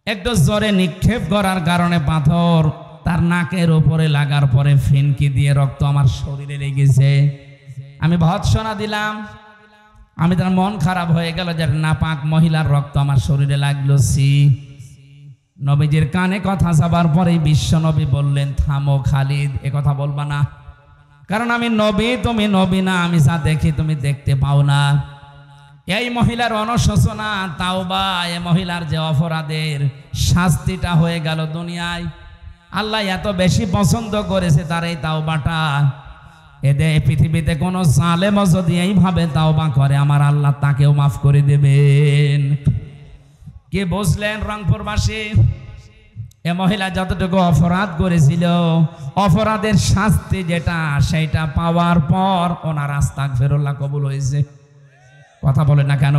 একটু জোরে নিক্ষেপ করার কারণে পাথর তার নাকের উপরে লাগার পরে ফিনকি দিয়ে রক্ত আমার শরীরে লেগেছে। আমি ভৎসনা দিলাম, আমি তার মন খারাপ হয়ে গেল যে নাপাক মহিলার রক্ত আমার শরীরে লাগলো। নবীজির কানে কথা যাবার পরেই বিশ্ব নবী বললেন থামো খালিদ, এ কথা বলবা না, কারণ আমি নবী তুমি নবী না, আমি যা দেখি তুমি দেখতে পাও না। এই মহিলার অনশোচনা তাওবা, এই মহিলার যে অপরাধের শাস্তিটা হয়ে গেল দুনিয়ায়, আল্লাহ এত বেশি পছন্দ করেছে তার এই তাওবাটা। এদের পৃথিবীতে কোনো জালেমও যদি এইভাবে তাওবা করে আমার আল্লাহ তাকেও মাফ করে দেবেন। কে বুঝলেন রংপুরবাসী? এ মহিলা যতটুকু অপরাধ করেছিল, অপরাধের শাস্তি যেটা সেটা পাওয়ার পর ওনার আস্তাগফিরুল্লাহ কবুল হয়েছে। কথা বলে না কেন?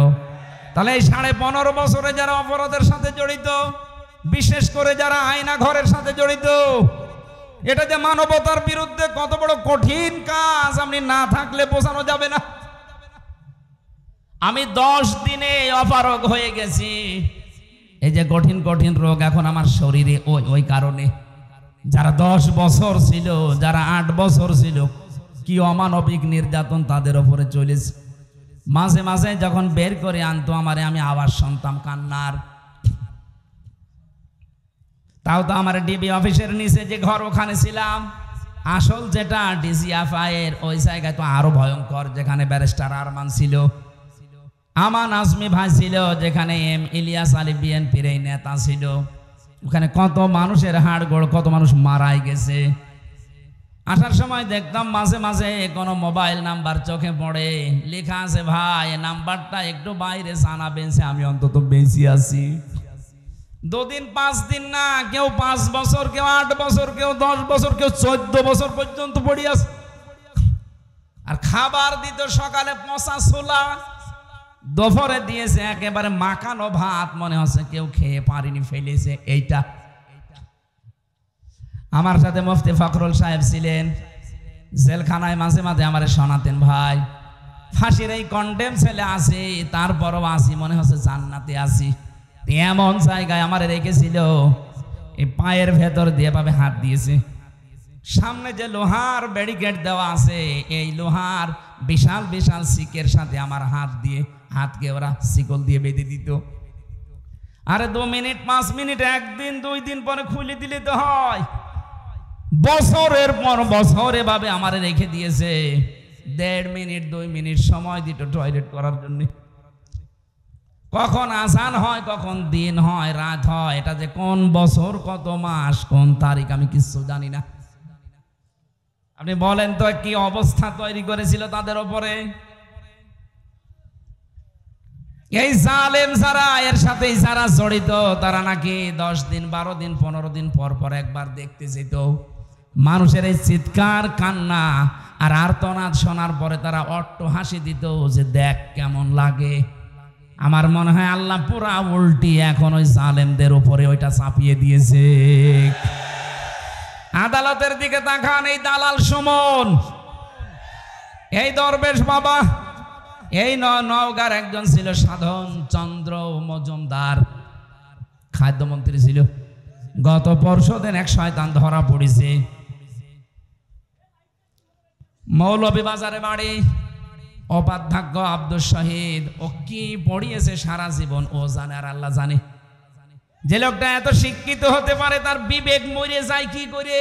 তাহলে এই 15.5 বছরে যারা অপরাধের সাথে জড়িত, বিশেষ করে যারা আয়না ঘরের সাথে জড়িত, এটা যে মানবতার বিরুদ্ধে কত বড় কঠিন কাজ আপনি না থাকলে বোঝানো যাবে না। আমি 10 দিনে অপারগ হয়ে গেছি, এই যে কঠিন কঠিন রোগ এখন আমার শরীরে, ওই কারণে যারা 10 বছর ছিল, যারা 8 বছর ছিল, কি অমানবিক নির্যাতন তাদের উপরে চলেছে। মাঝে মাঝে যখন বের করে আনতো আমারে, আমি আওয়াজ শুনতাম কান্নার। তাও তো আমার ডিবি অফিসের নিচে যে ঘর ওখানে ছিলাম, আসল যেটা ডিজিএফআই ওই জায়গায় তো আরো ভয়ঙ্কর, যেখানে ব্যারিস্টার আরমান ছিল, আমান আজমি ভাই ছিল, যেখানে এম ইলিয়াস আলী বিএনপির এই নেতা ছিল, ওখানে কত মানুষের হাড় গোড়, কত মানুষ মারাই গেছে। আসার সময় দেখতাম মাঝে মাঝে কোনো মোবাইল নাম্বার চোখে পড়ে, লেখা আছে ভাই নাম্বারটা একটু বাইরে জানাবেন, আমি অন্তত বেঁচে আছি। 2 দিন 5 দিন না, কেউ 5 বছর, কেউ 8 বছর, কেউ 10 বছর, কেউ 14 বছর পর্যন্ত পড়ে আছে। আর খাবার দিত সকালে পচা ছোলা, দুপুরে দিয়েছে একেবারে মাখানো ভাত, মনে হচ্ছে কেউ খেয়ে পারিনি, ফেলেছে। এইটা আমার সাথে মুফতি ফখরুল সাহেব ছিলেন, জেলখানায় মাঝে মাঝে আমার শোনাতেন ভাই ফাঁসির এই কন্ডেম ছেলে আছে, তারপরও আসি মনে হচ্ছে জান্নাতে আসি। এমন জায়গায় আমার রেখেছিল, এই পায়ের ভেতর দিয়ে ভাবে হাত দিয়েছে, সামনে যে লোহার ব্যারিকেড দেওয়া আছে, এই লোহার বিশাল বিশাল শিকের সাথে আমার হাত দিয়ে, হাতকে ওরা শিকল দিয়ে বেঁধে দিত। আরে 2 মিনিট 5 মিনিট, 1 দিন 2 দিন পরে খুলে দিলে তো হয়। বছরের পর বছর এভাবে আমার রেখে দিয়েছে। 1.5 মিনিট 2 মিনিট সময় দিত টয়লেট করার জন্য। কখন আজান হয়, কখন দিন হয়, রাত হয়, এটা যে কোন বছর, কত মাস, কোন তারিখ আমি কিছু জানি না। আপনি বলেন তো কি অবস্থা তৈরি করেছিল তাদের উপরে। এই জালেম যারা এর সাথে যারা জড়িত তারা নাকি 10 দিন 12 দিন 15 দিন পর পর একবার দেখতে যেত। মানুষের এই চিৎকার কান্না আর আর্তনাদ শোনার পরে তারা অট্ট হাসি দিত যে দেখ কেমন লাগে। আমার মনে হয় আল্লাহ পুরা উল্টি এখন ওই জালেমদের উপরে ওইটা চাপিয়ে দিয়েছে। আদালতের দিকে তাকান, এই দালাল সুমন, এই দরবেশ বাবা, এই নওগাঁর একজন ছিল সাধন চন্দ্র মজুমদার, খাদ্যমন্ত্রী ছিল। গত পরশুদিন এক শয়তান ধরা পড়েছে। মৌলভীবাজারে বাড়ি, অপাধ্যক্ষ আব্দুল শহীদ। ও কি পড়িয়েছে সারা জীবন ও জানে আর আল্লাহ জানে। যে লোকটা এত শিক্ষিত হতে পারে তার বিবেক মরে যায় কি করে।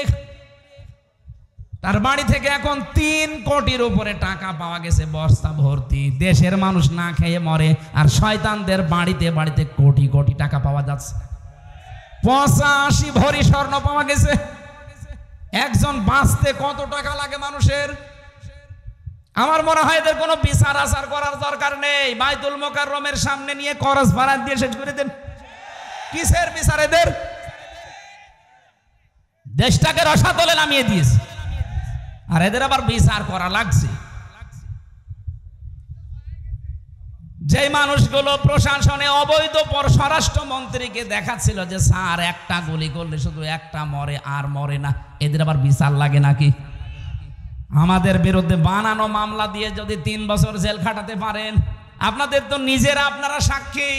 তার বাড়ি থেকে এখন 3 কোটির উপরে টাকা পাওয়া গেছে বস্তা ভর্তি। দেশের মানুষ না খেয়ে মরে আর শয়তানদের বাড়িতে বাড়িতে কোটি কোটি টাকা পাওয়া যাচ্ছে। 85 ভরি স্বর্ণ পাওয়া গেছে। একজন বাঁচতে কত টাকা লাগে মানুষের? আমার মনে হয় এদের কোনো বিচার আচার করার দরকার নেই। বাইতুল মোকাররমের সামনে নিয়ে করজ ভাড়া দিয়ে শেষ করে দেন। কিসের বিচার এদের? দেশটাকে রসাতলে নামিয়ে দিয়েছে আর এদের আবার বিচার করা লাগছে। যে মানুষগুলো প্রশাসনে অবৈধ স্বরাষ্ট্রমন্ত্রীকে দেখাচ্ছিল যে স্যার একটা গুলি করলে শুধু একটা মরে আর মরে না, এদের আবার বিচার লাগে নাকি? আমাদের বিরুদ্ধে বানানো মামলা দিয়ে যদি 3 বছর জেল খাটাতে পারেন, আপনাদের তো নিজেরা আপনারা সাক্ষী,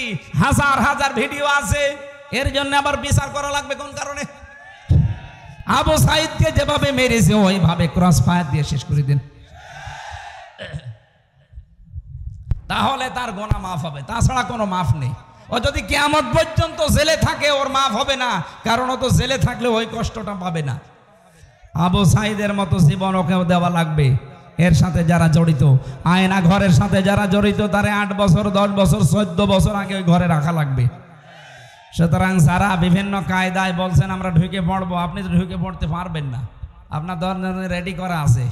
হাজার হাজার ভিডিও আছে। এর জন্য আবার বিচার করা লাগবে কোন কারণে? আবু সাইদকে যেভাবে মেরেছে ওইভাবে ক্রস ফায়ার দিয়ে শেষ করে দিন, তাহলে তার গোনা মাফ হবে। তাছাড়া কোনো মাফ নেই। ও যদি কিয়ামত পর্যন্ত জেলে থাকে ওর মাফ হবে না, কারণ ও তো জেলে থাকলে ওই কষ্টটা পাবে না। আবু সাইদের মতো জীবন ওকেও দেওয়া লাগবে। এর সাথে যারা জড়িত, আয়না ঘরের সাথে যারা জড়িত তারে 8 বছর 10 বছর 14 বছর আগে ওই ঘরে রাখা লাগবে। সুতরাং যারা বিভিন্ন কায়দায় বলছেন আমরা ঢুকে পড়বো, আপনি তো ঢুকে পড়তে পারবেন না। আপনার ধরনের রেডি করা আছে।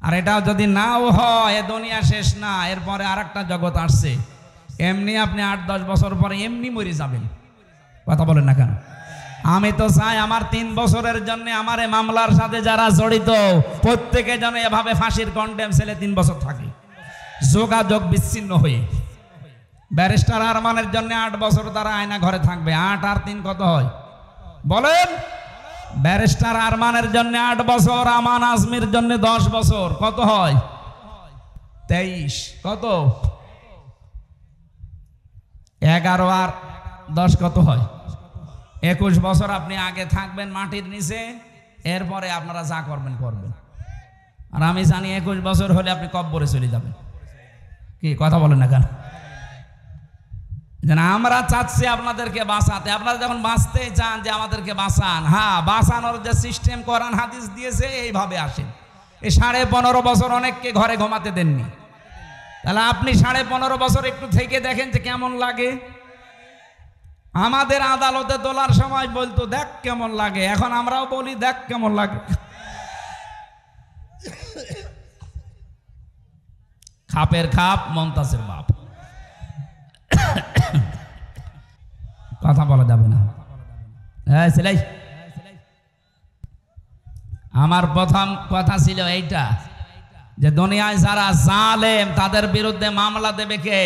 আর এটাও যদি নাও হয়, এ দুনিয়া শেষ না, এরপরে আরেকটা জগৎ আসছে। এমনি আপনি 8-10 বছর পরে এমনি মরে যাবেন। কথা বলেন না কেন? আমি তো চাই আমার 3 বছরের জন্য আমার এই মামলার সাথে যারা জড়িত প্রত্যেকে যেন এভাবে ফাঁসির কন্ডেম ছেলে 3 বছর থাকে, যোগাযোগ বিচ্ছিন্ন হয়ে। ব্যারিস্টার আরমানের জন্য 8 বছর তারা আয়না ঘরে থাকবে। 8 আর 3 কত হয় বলেন? ব্যারিস্টার আরমানের জন্য 8 বছর, আমান আজমির জন্য 10 বছর, কত হয়? 23। কত? 11 আর 10 কত হয়? 21 বছর আপনি আগে থাকবেন মাটির নিচে, এরপরে আপনারা যা করবেন করবেন। আর আমি জানি 21 বছর হলে আপনি কব্বরে চলে যাবেন। কি কথা বলেন না কেন? আমরা চাচ্ছি আপনাদেরকে বাঁচাতে। আপনারা যখন বাঁচতে চান যে আমাদেরকে বাঁচান, হ্যাঁ, বাঁচানোর যে সিস্টেম কোরআন হাদিস দিয়েছে এইভাবে আসেন। এই 15.5 বছর অনেককে ঘরে ঘুমাতে দেননি, তাহলে আপনি 15.5 বছর একটু থেকে দেখেন যে কেমন লাগে। আমাদের আদালতে তোলার সময় বলতো দেখ কেমন লাগে, এখন আমরাও বলি দেখ কেমন লাগে। খাপের খাপ মমতাজের বাপ। কথা বলা যাবে না। আমার প্রথম কথা ছিল এইটা যে দুনিয়ায় যারা জালেম তাদের বিরুদ্ধে মামলা দেবে কে?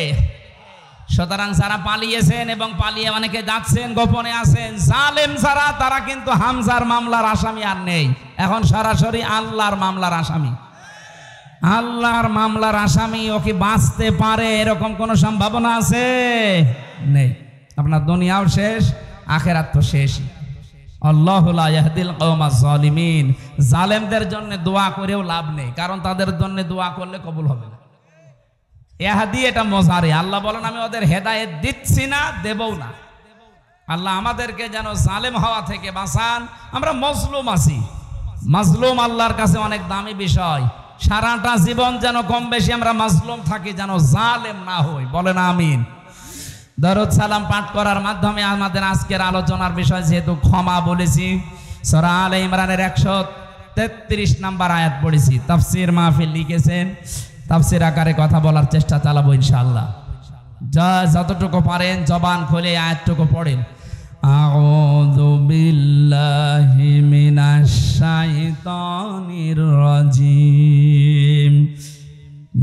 সুতরাং যারা পালিয়েছেন এবং পালিয়ে অনেকে যাচ্ছেন, গোপনে আছেন, জালেম যারা, তারা কিন্তু হামজার মামলার আসামি আর নেই। এখন সরাসরি আল্লাহর মামলার আসামি। আল্লাহর মামলার আসামি ও কি বাঁচতে পারে এরকম কোনো সম্ভাবনা আছে? নেই। আপনার দুনিয়াও শেষ, আখিরাত তো শেষই। আল্লাহু লা ইয়াহদিল কওমাজ জালিমিন। জালেমদের জন্য দোয়া করেও লাভ নেই, কারণ তাদের জন্য দোয়া করলে কবুল হবে না। ইয়াহদি এটা মজারে, আল্লাহ বলেন আমি ওদের হেদায়েত দিচ্ছি না, দেবও না। আল্লাহ আমাদেরকে যেন জালেম হওয়া থেকে বাঁচান। আমরা মজলুম আছি, মাজলুম আল্লাহর কাছে অনেক দামি বিষয়। সারাটা জীবন যেন কম বেশি আমরা মাজলুম থাকি, যেন জালেম না হই। বলেন আমিন। দরুদ সালাম পাঠ করার মাধ্যমে আমাদের আজকের আলোচনার বিষয় যেহেতু ক্ষমা বলেছি, সূরা আলে ইমরানের 133 নম্বর আয়াত পড়েছি। তাফসীর মাহফিল লিখেছেন, তাফসীর আকারে কথা বলার চেষ্টা চালাবো ইনশাআল্লাহ। যতটুকু পারেন জবান খুলে আয়াতটুকু পড়েন। আউযু বিল্লাহি মিনাশ শাইতানির রাজিম।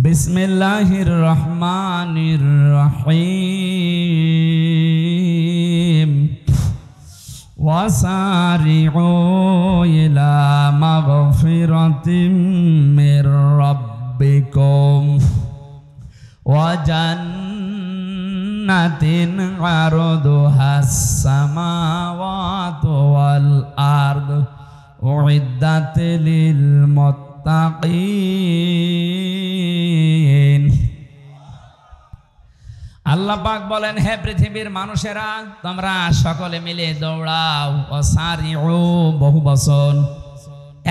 বিসমিল্লাহির রহমানির রহিম। ওয়াসারিউ ইলা মাগফিরাতিম মির রাব্বিকুম ওয়া জান্নাতিন আরদুহাস সামাওয়াতু ওয়াল আরদ উইদ্দাত লিল মুত্তাকিন। আল্লাহ পাক বলেন, হে পৃথিবীর মানুষেরা, তোমরা সকলে মিলে দৌড়াও। ওয়াসারিউ বহু বচন,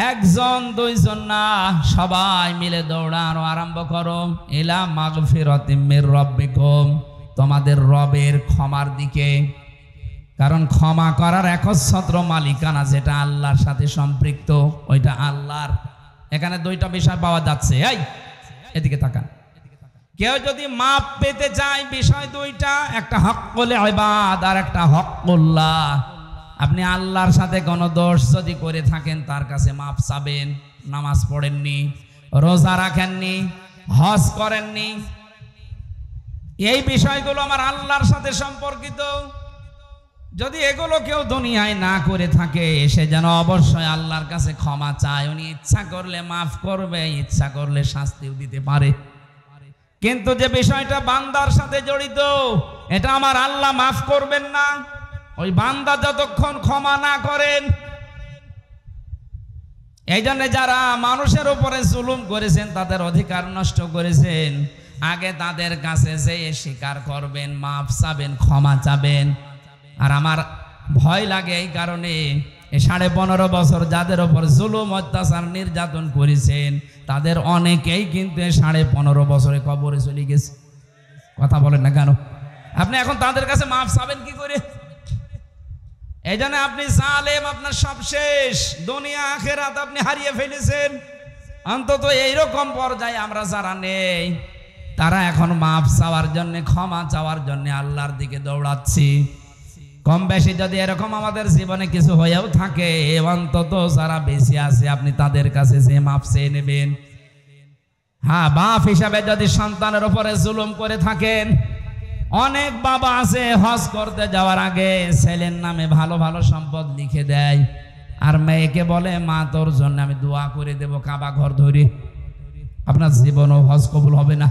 একজন দুইজন না, সবাই মিলে দৌড়ানো আরম্ভ করো। ইলা মাগফিরাতিম মির রাব্বিকুম, তোমাদের রবের ক্ষমার দিকে। কারণ ক্ষমা করার একচ্ছত্র মালিকানা যেটা আল্লাহর সাথে সম্পৃক্ত, ওইটা আল্লাহর। এখানে দুইটা বিষয় পাওয়া যাচ্ছে। এই এদিকে তাকান। কেউ যদি মাপ পেতে চায়, বিষয় দুইটা, একটা হক্কুল ইবাদ আর একটা হক্কুল্লাহ। আপনি আল্লাহর সাথে কোনো দোষ যদি করে থাকেন, তার কাছে মাপ চাবেন। নামাজ পড়েননি, রোজা রাখেননি, হজ করেননি, এই বিষয়গুলো আমার আল্লাহর সাথে সম্পর্কিত। যদি এগুলো কেউ দুনিয়ায় না করে থাকে, সে যেন অবশ্যই আল্লাহর কাছে ক্ষমা চায়। উনি ইচ্ছা করলে মাফ করবে, ইচ্ছা করলে শাস্তিও দিতে পারে। কিন্তু যে বিষয়টা বান্দার সাথে জড়িত, এটা আমার আল্লাহ মাফ করবেন না ওই বান্দা যতক্ষণ ক্ষমা না করেন। এই জন্য যারা মানুষের উপরে জুলুম করেছেন, তাদের অধিকার নষ্ট করেছেন, আগে তাদের কাছে যেয়ে স্বীকার করবেন, মাফ চাবেন, ক্ষমা চাবেন। আর আমার ভয় লাগে এই কারণে, 15.5 বছর যাদের উপর জুলুম, অত্যাচার, নির্যাতন করেছেন, তাদের অনেকেই কিন্তু 15.5 বছরে কবরে চলে গেছে। কথা বলেন না কেন? আপনি এখন তাদের কাছে মাফ চাবেন কি করে? এই জন্য আপনি জালেম, আপনার সব শেষ, দুনিয়া আখিরাত আপনি হারিয়ে ফেলেছেন। অন্তত এইরকম পর্যায়ে আমরা যারা নেই, তারা এখন মাফ চাওয়ার জন্য, ক্ষমা চাওয়ার জন্য আল্লাহর দিকে দৌড়াচ্ছি। কম বেশি যদি এরকম আমাদের জীবনে কিছু হয়েও থাকে, অন্তত যারা বেশি আছে আপনি তাদের কাছে যে মাফ চেয়ে নেবেন। হ্যাঁ, বাপ হিসাবে যদি সন্তানের উপরে জুলুম করে থাকেন, অনেক বাবা আছে হজ করতে যাওয়ার আগে ছেলের নামে ভালো ভালো সম্পদ লিখে দেয়, আর মেয়েকে বলে, মা তোর জন্য আমি দোয়া করে দেব কাবা ঘর ধরে। আপনার জীবনও হজ কবুল হবে না,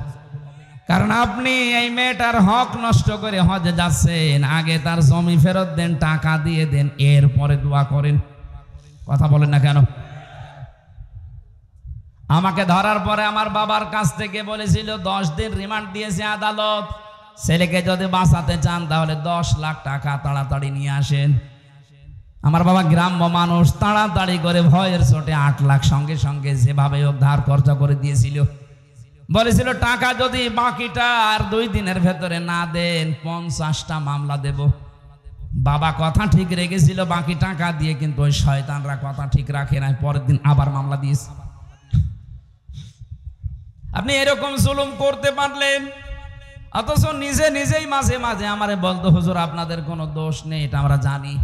কারণ আপনি এই মেয়েটার হক নষ্ট করে হজে যাচ্ছেন। আগে তার জমি ফেরত দেন, টাকা দিয়ে দেন, এরপরে দোয়া করেন। কথা বলেন না কেন? আমাকে ধরার পরে আমার বাবার কাছ থেকে বলেছিল 10 দিন রিমান্ড দিয়েছে আদালত। ছেলেকে যদি বাঁচাতে চান তাহলে 10 লাখ টাকা তাড়াতাড়ি নিয়ে আসেন। আমার বাবা গ্রাম্য মানুষ, তাড়াতাড়ি করে ভয়ের চোটে 8 লাখ সঙ্গে সঙ্গে যেভাবে হোক ধার খরচা করে দিয়েছিল। বলেছিল টাকা যদি বাকিটা আর 2 দিনের ভেতরে না দেন 50টা মামলা দেব। বাবা কথা ঠিক রেখেছিল বাকি টাকা দিয়ে, কিন্তু ওই শয়তানরা কথা ঠিক রাখে না, পরের দিন আবার মামলা দিয়েছে। আপনি এরকম জুলুম করতে পারলেন, অথচ নিজেই মাঝে মাঝে আমারে বলতো, হুজুর আপনাদের কোনো দোষ নেই, এটা আমরা জানি,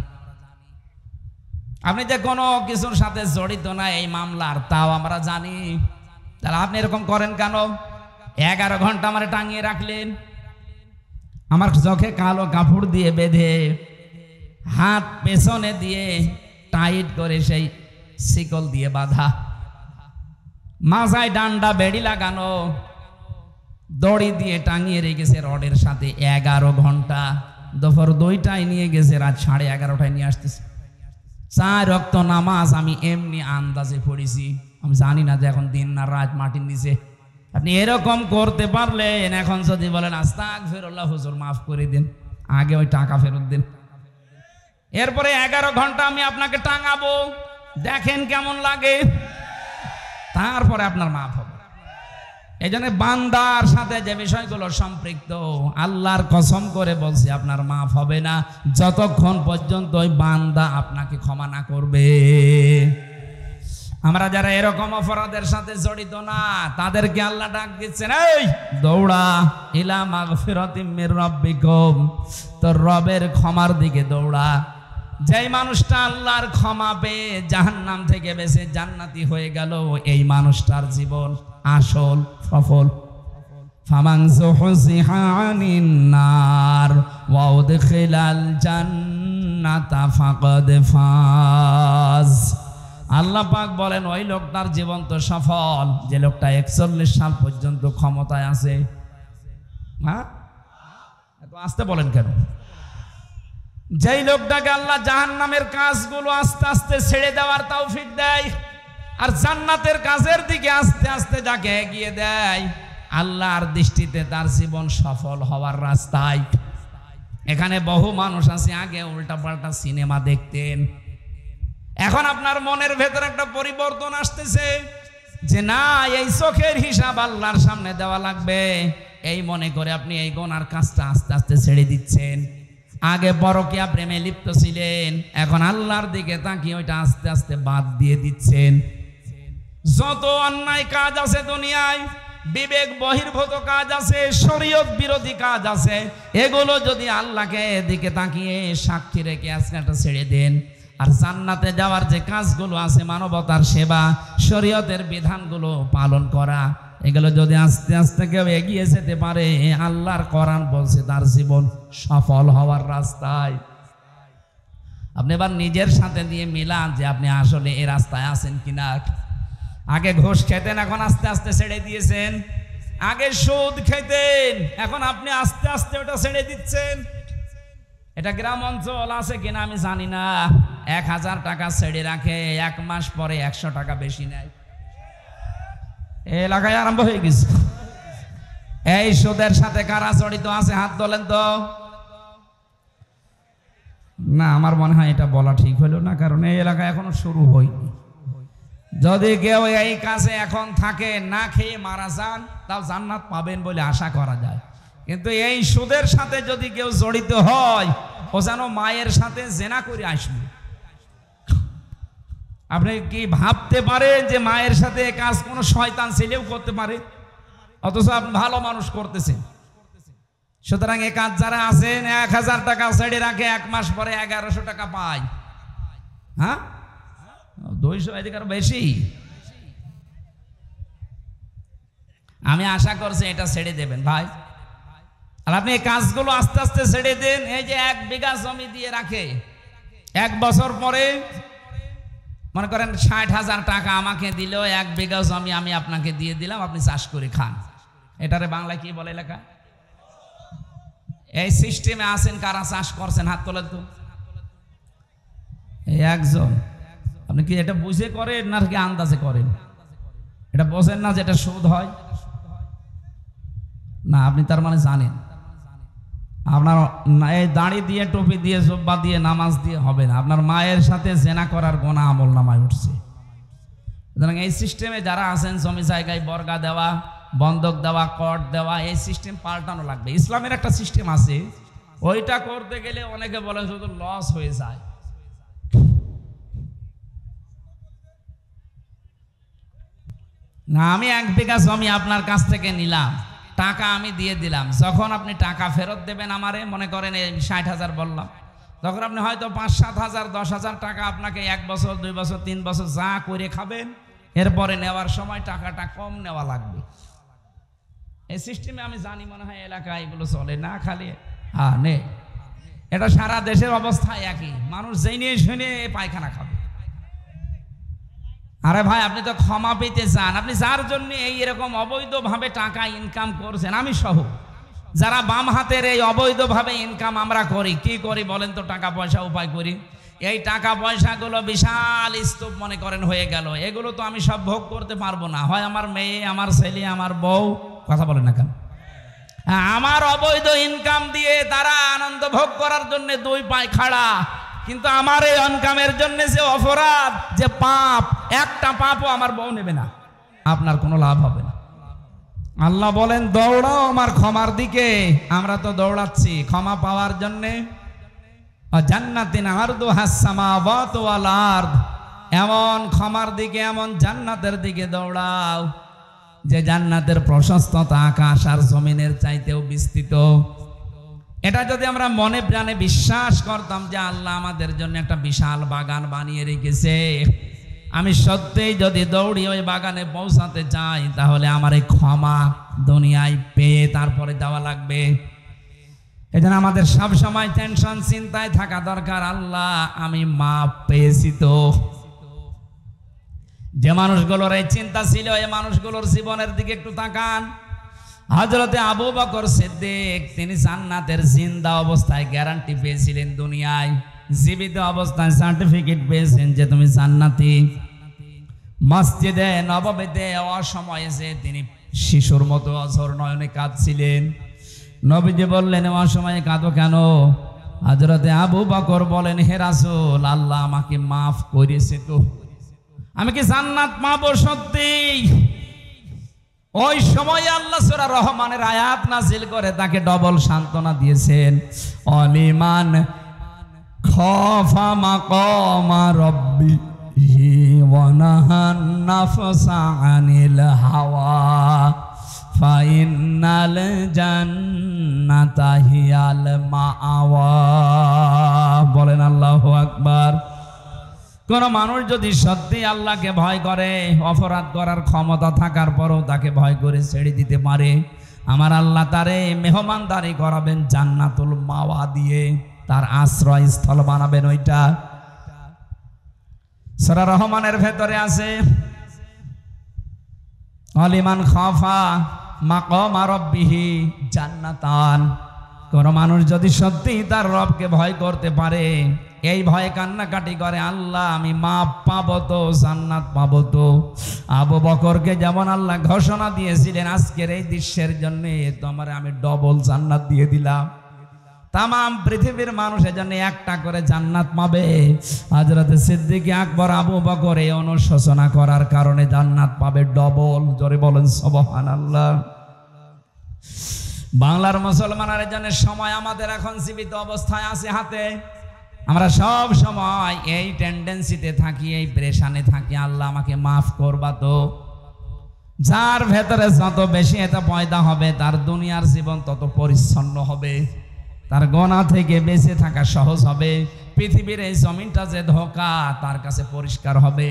আপনি যে কোনো কিছুর সাথে জড়িত না এই মামলার, তাও আমরা জানি। তাহলে আপনি এরকম করেন কেন? 11 ঘন্টা আমারে টাঙিয়ে রাখলেন, আমার চোখে কালো কাপড় দিয়ে বেঁধে, হাত পেছনে দিয়ে টাইট করে সেই শিকল দিয়ে বাঁধা, মাথায় ডান্ডা বেড়ি লাগানো, দড়ি দিয়ে টাঙিয়ে রেখেছে রডের সাথে 11 ঘন্টা। দুপুর 2টায় নিয়ে গেছে, রাত 11:30টায় নিয়ে আসতেছে। 4 ওয়াক্ত নামাজ আমি এমনি আন্দাজে পড়েছি, আমি জানি না যে এখন দিন না রাত মাটির নিচে। আপনি এরকম করতে পারলেন, এখন যদি বলেন আস্তাগফিরুল্লাহ হুজুর মাফ করে দিন, আগে ওই টাকা ফেরত দিন। এরপরে 11 ঘন্টা আমি আপনাকে টাঙাবো, দেখেন কেমন লাগে, তারপরে আপনার মাফ হবে। এই জন্য বান্দার সাথে যে বিষয়গুলো সম্পৃক্ত, আল্লাহর কসম করে বলছি আপনার মাফ হবে না যতক্ষণ পর্যন্ত ওই বান্দা আপনাকে ক্ষমা না করবে। আমরা যারা এরকম অপরাধের সাথে জড়িত না তাদেরকে আল্লাহ ডাক দিচ্ছেন, এই দৌড়া ইলা মাগফিরাতিম মির রাব্বিকুম, তোর রবের ক্ষমার দিকে দৌড়া। যেই মানুষটা আল্লাহর ক্ষমা পেয়ে জাহান্নাম থেকে বেঁচে জান্নাতি হয়ে গেল, এই মানুষটার জীবন আসল সফল। ফামান যুহজিহা আনিন নার ওয়া উদখিলাল জান্নাতা ফাকাদ ফাজ। আল্লাহ পাক বলেন ওই লোকটার জীবন তো সফল যে লোকটা 41 সাল পর্যন্ত ক্ষমতায় আছে। হ্যাঁ, এত আস্তে বলেন কেন? যেই লোকটাকে আল্লাহ জাহান্নামের কাজগুলো আস্তে আস্তে ছেড়ে দেওয়ার তৌফিক দেয় আর জান্নাতের কাজের দিকে আস্তে আস্তে যাকে এগিয়ে দেয়, আল্লাহর দৃষ্টিতে তার জীবন সফল হওয়ার রাস্তায়। এখানে বহু মানুষ আছে আগে উল্টাপাল্টা সিনেমা দেখতেন, এখন আপনার মনের ভেতরে একটা পরিবর্তন আসতেছে যে না, এই চোখের হিসাব আল্লাহর সামনে দেওয়া লাগবে, এই মনে করে আপনি এই গুনার কাজটা আস্তে আস্তে ছেড়ে দিচ্ছেন। আগে পরকীয়া প্রেমে লিপ্ত ছিলেন, এখন আল্লাহর দিকে তাকিয়ে ওইটা আস্তে আস্তে বাদ দিয়ে দিচ্ছেন। যত অন্যায় কাজ আছে দুনিয়ায়, বিবেক বহির্ভূত কাজ আছে, শরীয়ত বিরোধী কাজ আছে, এগুলো যদি আল্লাহকে দিকে তাকিয়ে সাক্ষী রেখে আজকে একটা ছেড়ে দেন, আর জান্নাতে যাওয়ার যে কাজগুলো আছে, মানবতার সেবা, শরীয়তের বিধানগুলো পালন করা, এগুলো যদি আস্তে আস্তে কেউ এগিয়ে যেতে পারে, আল্লাহর কোরআন বলছে তার জীবন সফল হওয়ার রাস্তায়। আপনি এবার নিজের সাথে দিয়ে মিলান যে আপনি আসলে এই রাস্তায় আছেন কিনা। আগে ঘুষ খেতেন, এখন আস্তে আস্তে ছেড়ে দিয়েছেন। আগে সুদ খেতেন, এখন আপনি আস্তে আস্তে ওটা ছেড়ে দিচ্ছেন। এটা গ্রাম অঞ্চল আছে কিনা আমি জানি না, 1000 টাকা ছেড়ে রাখে, 1 মাস পরে 100 টাকা বেশি নেয়। এই এলাকায় আরম্ভ হয়ে গেছে। এই সুদের সাথে কারা জড়িত আছে হাত তোলেন তো। না, আমার মনে হয় এটা বলা ঠিক হলো না, কারণ এই এলাকায় এখনো শুরু হয়নি। যদি কেউ এই কাজে এখন থাকে, না খেয়ে মারা যান, তাও জান্নাত পাবেন বলে আশা করা যায়। কিন্তু এই সুদের সাথে যদি কেউ জড়িত হয়, ও যেন মায়ের সাথে জেনা করে আসবে। আপনি কি ভাবতে পারেন যে মায়ের সাথে কাজ কোনো শয়তান ছেলেও করতে পারে? অথচ আপনি ভালো মানুষ করতেছেন। সুতরাং এ কাজ যারা আছেন, 1000 টাকা ছেড়ে রাখে, 1 মাস পরে 1100 টাকা পায়। হ্যাঁ, 200 এদিকে আরো বেশি। আমি আশা করছি এটা ছেড়ে দেবেন ভাই। আর আপনি এই কাজগুলো আস্তে আস্তে ছেড়ে দেন। এই যে 1 বিঘা জমি দিয়ে রাখে, 1 বছর পরে মনে করেন 60,000 টাকা আমাকে দিল, 1 বিঘা জমি আমি আপনাকে দিয়ে দিলাম, আপনি চাষ করে খান। এটারে বাংলায় কি বলে লেখা? এই সিস্টেমে আছেন কারা চাষ করছেন হাত তোলেন তো। এই একজন। আপনি কি এটা বুঝে করেন না কি আন্দাজে করেন? এটা বোঝেন না যে এটা সুদ হয় না? আপনি তার মানে জানেন আপনার এই দাড়ি দিয়ে, টুপি দিয়ে, জুব্বা দিয়ে, নামাজ দিয়ে হবে না, আপনার মায়ের সাথে জেনা করার গুনাহ আমল নামায় উঠছে। সুতরাং এই সিস্টেমে যারা আছেন, জমি জায়গায় বর্গা দেওয়া, বন্ধক দেওয়া, কর দেওয়া, এই সিস্টেম পাল্টানো লাগবে। ইসলামের একটা সিস্টেম আছে, ওইটা করতে গেলে অনেকে বলে শুধু লস হয়ে যায়। না, আমি 1 বিঘা জমি আপনার কাছ থেকে নিলাম, টাকা আমি দিয়ে দিলাম, যখন আপনি টাকা ফেরত দেবেন আমারে, মনে করেন 60,000 বললাম, তখন আপনি হয়তো 5-7 হাজার 10,000 টাকা আপনাকে 1 বছর 2 বছর 3 বছর যা করে খাবেন, এরপরে নেওয়ার সময় টাকাটা কম নেওয়া লাগবে। এই সিস্টেমে আমি জানি মনে হয় এলাকায় এগুলো চলে না, খালি হ্যাঁ নে। এটা সারা দেশের অবস্থা একই, মানুষ যেই নিয়ে শুনে পায়খানা খাবে। আরে ভাই, আপনি তো ক্ষমা পেতে চান, আপনি যার জন্য এই এরকম অবৈধভাবে টাকা ইনকাম করছেন, আমি সহ যারা বাম হাতের এই অবৈধভাবে ইনকাম আমরা করি, কি করি বলেন তো? টাকা পয়সা উপায় করি। এই টাকা পয়সাগুলো বিশাল স্তূপ মনে করেন হয়ে গেল, এগুলো তো আমি সব ভোগ করতে পারবো না। হয় আমার মেয়ে, আমার ছেলে, আমার বউ, কথা বলেন না কেন? আমার অবৈধ ইনকাম দিয়ে তারা আনন্দ ভোগ করার জন্য 2 পায়ে খাড়া, কিন্তু আমার এই ইনকামের জন্য যে অপরাধ, যে পাপ, একটা পাপও আমার বউ নেবে না, আপনার কোনো লাভ হবে না। আল্লাহ বলেন দৌড়াও আমার ক্ষমার দিকে। আমরা তো দৌড়াচ্ছি ক্ষমা পাওয়ার জন্যে। জান্নাতিন আরদুহাস সামাওয়াতু ওয়াল আরদ, এমন ক্ষমার দিকে, এমন জান্নাতের দিকে দৌড়াও যে জান্নাতের প্রশস্ততা আকাশ আর জমিনের চাইতেও বিস্তৃত। এটা যদি আমরা মনে প্রাণে বিশ্বাস করতাম যে আল্লাহ আমাদের জন্য একটা বিশাল বাগান বানিয়ে রেখেছে, আমি সত্যিই যদি দৌড়ি ওই বাগানে পৌঁছাতে চাই, তাহলে আমার এই ক্ষমা দুনিয়ায় পেয়ে তারপরে যাওয়া লাগবে। এজন্য আমাদের সব সময় টেনশন, চিন্তায় থাকা দরকার, আল্লাহ আমি মাপ পেয়েছি তো। যে মানুষগুলোর এই চিন্তা ছিল, এই মানুষগুলোর জীবনের দিকে একটু তাকান। হযরতে আবু বকর সিদ্দিক, তিনি জান্নাতের জিন্দা অবস্থায় গ্যারান্টি পেয়েছিলেন, দুনিয়ায় জীবিত অবস্থায় সার্টিফিকেট পেয়েছেন যে তুমি জান্নাতি। মসজিদে নববীতে অসময়ে যে তিনি শিশুর মতো অঝর নয়নে কাঁদছিলেন, নবীজি বললেন অসময়ে কাঁদো কেন? হযরতে আবু বকর বলেন, হে রাসূল, আল্লাহ আমাকে মাফ করেছে তো, আমি কি জান্নাত পাবো সত্যি? ওই সময় আল্লাহ সূরা রহমানের আয়াত নাযিল করে তাকে ডবল সান্ত্বনা দিয়েছেন, অলিমান খাফা মাকামা রাব্বিহি ওয়া নাহান নাফসা আনিল হাওয়া ফাইনাল জান্নাতা হিয়াল মাআওয়া। বলেন আল্লাহু আকবার। কোন মানুষ যদি সত্যি আল্লাহকে ভয় করে, অপরাধ করার ক্ষমতা থাকার পরও তাকে ভয় করে ছেড়ে দিতে পারে, আমার আল্লাহ তারে মেহমানদারি করাবেন জান্নাতুল মাওয়া দিয়ে, তার আশ্রয় স্থল বানাবেন। ওইটা সূরা রহমানের ভেতরে আছে, আলিমান খাফা মাকামা রাব্বিহি জান্নাতান। কোন মানুষ যদি সত্যি তার রবকে ভয় করতে পারে, এই ভয়ে কান্নাকাটি করে, আল্লাহ আমি মাপ পাবো তো, জান্নাত পাবো তো। আবু বকরকে যেমন আল্লাহ ঘোষণা দিয়েছিলেন আজকের এই দৃশ্যের জন্য, তোমার আমি ডবল জান্নাত দিয়ে দিলাম। তামাম পৃথিবীর মানুষের জন্য একটা করে জান্নাত পাবে। হযরতে সিদ্দিক আকবর আবু বকর এই অনুশোচনা করার কারণে জান্নাত পাবে ডবল। জোরে বলেন সুবহানাল্লাহ। বাংলার মুসলমানের জন্য সময় আমাদের এখন জীবিত অবস্থায় আছে হাতে। আমরা সব সময় এই টেন্ডেন্সিতে থাকি, এই প্রেশানে থাকি, আল্লাহ আমাকে মাফ করবা তো। যার ভেতরে যত বেশি এটা পয়দা হবে, তার দুনিয়ার জীবন তত পরিচ্ছন্ন হবে, তার গোনা থেকে বেঁচে থাকা সহজ হবে। পৃথিবীর এই জমিনটা যে ধোঁকা, তার কাছে পরিষ্কার হবে।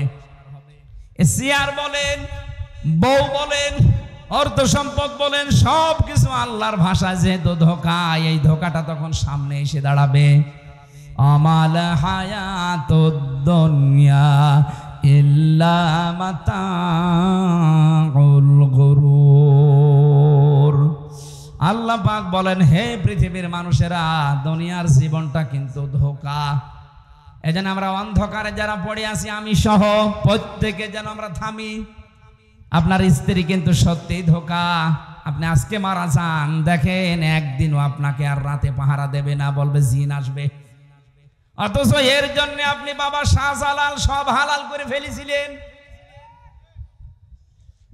চেয়ার বলেন, বউ বলেন, অর্থ সম্পদ বলেন, সব কিছু আল্লাহর ভাষায় যেহেতু ধোঁকা, এই ধোঁকাটা তখন সামনে এসে দাঁড়াবে। আমাল হায়াতুদ দুনিয়া ইল্লা মাতাউল গুরুর। আল্লাহ পাক বলেন, হে পৃথিবীর মানুষেরা, দুনিয়ার জীবনটা কিন্তু ধোঁকা। এজন্য আমরা অন্ধকারে যারা পড়ে আছি, আমি সহ প্রত্যেকে যেন আমরা থামি। আপনার স্ত্রী কিন্তু সত্যি ধোঁকা। আপনি আজকে মারা যান, দেখেন একদিনও আপনাকে আর রাতে পাহারা দেবে না, বলবে জিন আসবে। অথচ এর জন্য আপনি বাবা শাহজালাল সব হালাল করে ফেলেছিলেন।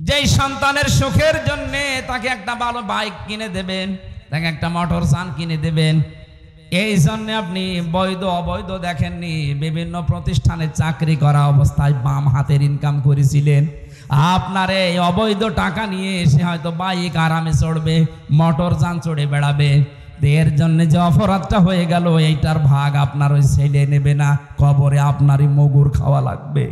যেই সন্তানের সুখের জন্য তাকে একটা ভালো বাইক কিনে দেবেন, তাকে একটা মোটর যান কিনে দেবেন, এই জন্য আপনি বৈধ অবৈধ দেখেননি। বিভিন্ন প্রতিষ্ঠানে চাকরি করা অবস্থায় বাম হাতের ইনকাম করেছিলেন। আপনার এই অবৈধ টাকা নিয়ে এসে হয়তো বাইক আরামে চড়বে, মোটর যান চড়ে বেড়াবে। এর জন্য যে অপরাধটা হয়ে গেল, এইটার ভাগ আপনার ওই ছেলে নেবে না, কবরে আপনারই মগুর খাওয়া লাগবে।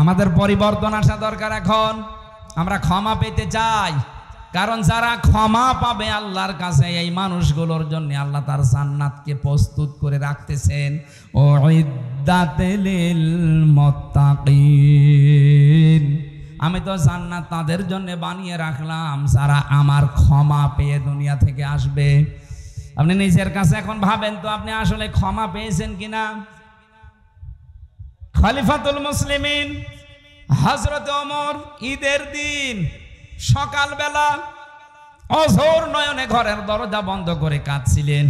আমাদের পরিবর্তন আসা দরকার। এখন আমরা ক্ষমা পেতে চাই, কারণ যারা ক্ষমা পাবে আল্লাহর কাছে, এই মানুষগুলোর জন্য আল্লাহ তার জান্নাতকে প্রস্তুত করে রাখতেছেন। উইদ্দাতিল লিল মুত্তাকিন, আমি তো জান্নাত তাদের জন্য বানিয়ে রাখলাম যারা আমার ক্ষমা পেয়ে দুনিয়া থেকে আসবে। আপনি নিজের কাছে এখন ভাবেন তো, আপনি আসলে ক্ষমা পেয়েছেন কিনা? খলিফাতুল মুসলিমিন হযরত ওমর ঈদের দিন সকালবেলা অঝোর নয়নে ঘরের দরজা বন্ধ করে কাঁদছিলেন।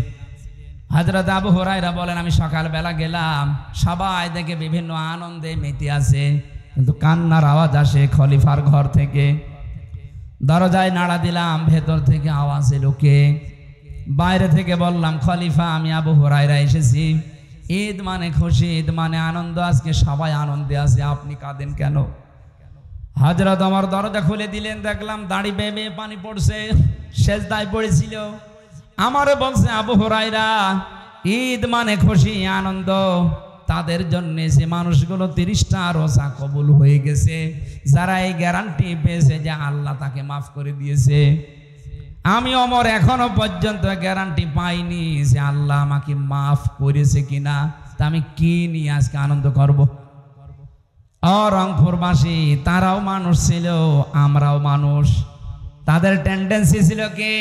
হযরত আবু হুরায়রা বলেন, আমি সকালবেলা গেলাম, সবাই দেখে বিভিন্ন আনন্দে মেতে আছে, কিন্তু কান্নার আওয়াজ আসে খলিফার ঘর থেকে। দরজায় নাড়া দিলাম, ভেতর থেকে আওয়াজ এলো কে? বাইরে থেকে বললাম, খলিফা আমি আবু হুরায়রা এসেছি। ঈদ মানে খুশি, ঈদ মানে আনন্দ। আজকে সবাই আনন্দে আছে, আপনি কাঁদেন কেন? হযরত ওমর দরজা খুলে দিলেন, দেখলাম দাড়ি বেয়ে বেয়ে পানি পড়ছে, সেজদায় পড়েছিল। আমারে বলছে, আবু হুরায়রা, ঈদ মানে খুশি আনন্দ। তাদের জন্য যে মানুষগুলো 30টা রোজা কবুল হয়ে গেছে, যারা এই গ্যারান্টি পেয়েছে যে আল্লাহ তাকে মাফ করে দিয়েছে। আমি ওমর এখনো পর্যন্ত গ্যারান্টি পাইনি যে আল্লাহ আমাকে মাফ করেছে কিনা। তা আমি কি নিয়ে আজকে আনন্দ করব? রংপুরবাসী তারাও মানুষ ছিল, আমরাও মানুষ। তাদের টেন্ডেন্সি ছিল কি,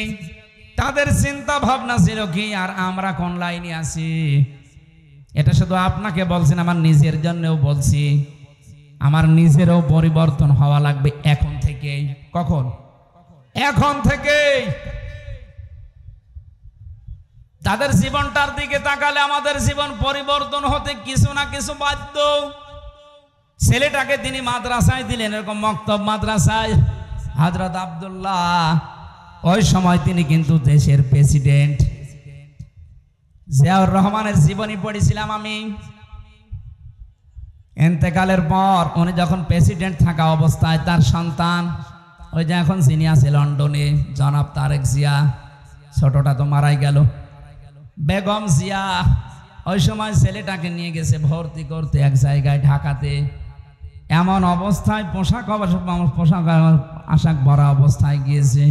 তাদের চিন্তা ভাবনা ছিল কি, আর আমরা কোন লাইনে আছি? এটা শুধু আপনাকে বলছেন, আমার নিজের জন্যও বলছি। আমার নিজেরও পরিবর্তন হওয়া লাগবে এখন থেকে। কখন? এখন থেকে। তাদের জীবনটার দিকে তাকালে আমাদের জীবন পরিবর্তন হতে কিছু না কিছু বাধ্য। ছেলেটাকে তিনি মাদ্রাসায় দিলেন, এরকম মক্তব মাদ্রাসায়। হযরত আব্দুল্লাহ ওই সময় তিনি কিন্তু দেশের প্রেসিডেন্ট। জিয়াউর রহমানের জীবনী পড়েছিলাম আমি। ইন্তেকালের পর উনি যখন প্রেসিডেন্ট থাকা অবস্থায় তার সন্তান, ওই যে এখন যিনি আছে লন্ডনে, জনাব তারেক জিয়া, ছোটটা তো মারাই গেল, বেগম জিয়া, ওই সময় ছেলেটাকে নিয়ে গেছে ভর্তি করতে এক জায়গায় ঢাকাতে। এমন অবস্থায় পোশাক আশাক ভরা অবস্থায় গিয়েছে।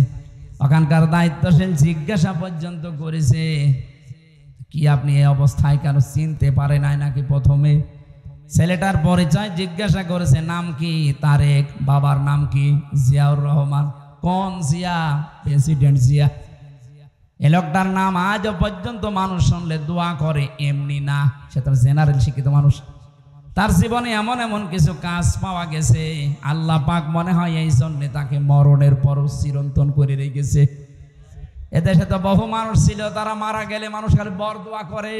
ওখানকার দায়িত্বশীল জিজ্ঞাসা পর্যন্ত করেছে, কি আপনি এই অবস্থায় কেন? চিনতে পারে নাই নাকি প্রথমে? ছেলেটার পরিচয় জিজ্ঞাসা করেছে, নাম কি? তারেক। বাবার নাম কি? জিয়াউর রহমান। কোন জিয়া? প্রেসিডেন্ট জিয়া। এ লোকটার নাম আজও পর্যন্ত মানুষ শুনলে দোয়া করে, এমনি না, সে তো জেনারেল শিক্ষিত মানুষ। তার জীবনে এমন এমন কিছু কাজ পাওয়া গেছে, আল্লাহ পাক মনে হয় এই জন্যে তাকে মরণের পরও চিরন্তন করে রেখেছে। এদেশে তো বহু মানুষ ছিল, তারা মারা গেলে মানুষ খালি বরদোয়া করে।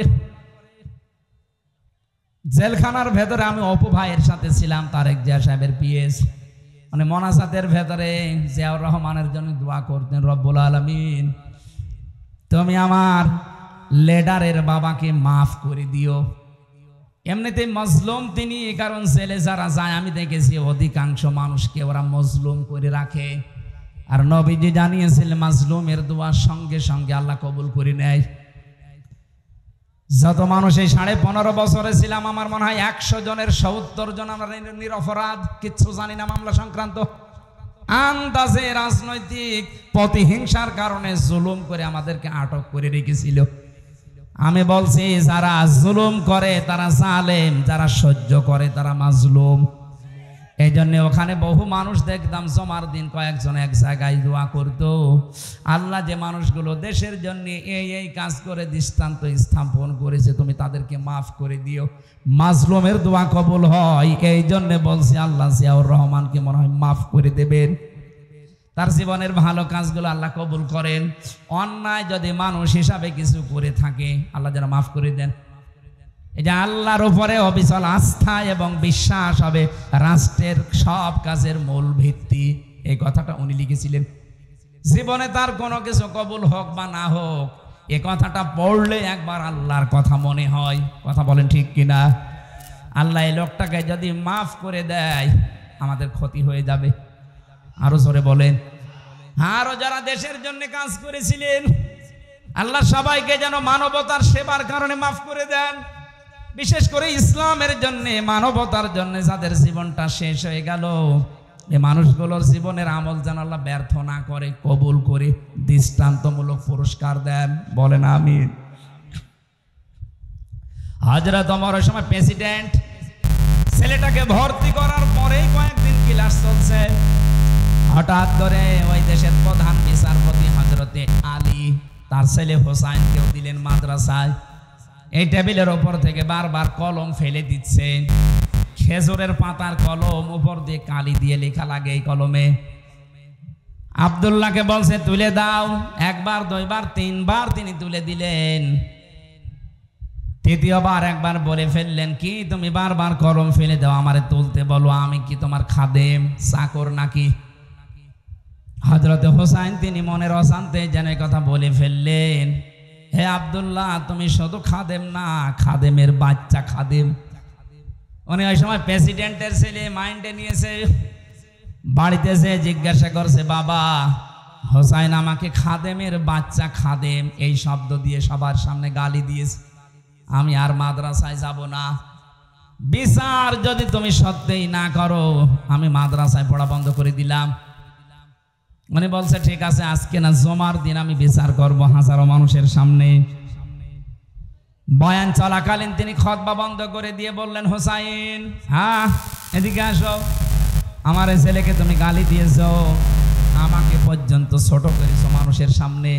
জেলখানার ভেতরে আমি অপু ভাইয়ের সাথে ছিলাম, তারেক জিয়া সাহেবের পিএস, মানে মোনাজাতের ভেতরে জিয়াউর রহমানের জন্য দোয়া করতেন, রব্বুল আলামিন তুমি আমার লিডারের বাবাকে মাফ করে দিও। এমনিতে মজলুম তিনি, কারণ জেলে যারা যায় আমি দেখেছি অধিকাংশ মানুষকে ওরা মজলুম করে রাখে। আর নবীজি জানিয়েছিলেন মাজলুমের দোয়া সঙ্গে সঙ্গে আল্লাহ কবুল করে নেয়। যত মানুষ এই 15.5 বছরে ছিলাম, আমার মনে হয় 100 জনের 70 জন আমরা নিরপরাধ, কিচ্ছু জানি না মামলা সংক্রান্ত। আন্দাজে রাজনৈতিক প্রতিহিংসার কারণে জুলুম করে আমাদেরকে আটক করে রেখেছিল। আমি বলছি, যারা জুলুম করে তারা জালেম, যারা সহ্য করে তারা মাজলুম। এই জন্য ওখানে বহু মানুষ দেখতাম জমার দিন কয়েকজন এক জায়গায় দোয়া করতো, আল্লাহ যে মানুষগুলো দেশের জন্য এই কাজ করে দৃষ্টান্ত স্থাপন করেছে, তুমি তাদেরকে মাফ করে দিও। মাজলুমের দোয়া কবুল হয়, এই জন্য বলছি আল্লাহ জিয়াউর রহমানকে মনে হয় মাফ করে দেবেন। তার জীবনের ভালো কাজগুলো আল্লাহ কবুল করেন। অন্যায় যদি মানুষ হিসাবে কিছু করে থাকে, আল্লাহ যেন মাফ করে দেন। এই যে আল্লাহর উপরে অবিচল আস্থা এবং বিশ্বাস হবে রাষ্ট্রের সব কাজের মূল ভিত্তি, এই কথাটা উনি লিখেছিলেন। জীবনে তার কোনো কিছু কবুল হোক বা না হোক, এ কথাটা পড়লে একবার আল্লাহর কথা মনে হয়। কথা বলেন ঠিক কিনা? আল্লাহ এই লোকটাকে যদি মাফ করে দেয় আমাদের ক্ষতি হয়ে যাবে। আরো জোরে বলেন। আরো যারা দেশের জন্য কাজ করেছিলেন, আল্লাহ সবাইকে যেন মানবতার সেবার কারণে মাফ করে দেন। বিশেষ করে ইসলামের জন্য, মানবতার জন্য যাদের জীবনটা শেষ হয়ে গেল, এই মানুষগুলোর জীবনের আমল যেন আল্লাহ ব্যর্থ না করে, কবুল করে দৃষ্টান্তমূলক পুরস্কার দেন। বলেন আমিন। হযরত ওমর ওই সময় প্রেসিডেন্ট। ছেলেটাকে ভর্তি করার পরেই কয়েকদিন ক্লাস চলছে, হঠাৎ করে ওই দেশের প্রধান বিচারপতি হযরতে আলী তার ছেলে হোসাইনকেও দিলেন মাদ্রাসায়। এই টেবিলের ওপর থেকে বারবার কলম ফেলে দিচ্ছে, খেজুরের পাতার কলম, উপর দিয়ে কালি দিয়ে লেখা লাগে এই কলমে। আব্দুল্লাহকে বলছে তুলে দাও, একবার দুইবার তিনবার তিনি তুলে দিলেন। তৃতীয়বার একবার বলে ফেললেন, কি তুমি বারবার কলম ফেলে দাও, আমারে তুলতে বলো, আমি কি তোমার খাদেম চাকর নাকি? হযরতে হোসাইন তিনি মনের অশান্তি যেন কথা বলে ফেললেন। হে আব্দুল্লাহ, তুমি শুধু খাদেম না, খাদেমের বাচ্চা খাদেম। উনি ওই সময় প্রেসিডেন্টের ছেলে মাইন্ডে নিয়েছে। বাড়িতে যে জিজ্ঞাসা করছে, বাবা হোসাইন আমাকে খাদেমের বাচ্চা, খাদেম এই শব্দ দিয়ে সবার সামনে গালি দিয়েছে, আমি আর মাদ্রাসায় যাব না। বিচার যদি তুমি সত্যিই না করো, আমি মাদ্রাসায় পড়া বন্ধ করে দিলাম। উনি বলছে, ঠিক আছে, আজকে না জমার দিন আমি বিচার করব হাজারো মানুষের সামনে। বয়ান চলাকালীন তিনি খুতবা বন্ধ করে দিয়ে বললেন, হোসাইন, হ্যাঁ এদিকে আসো। আমার ছেলেকে তুমি গালি দিয়েছো, আমাকে পর্যন্ত ছোট করেছো মানুষের সামনে।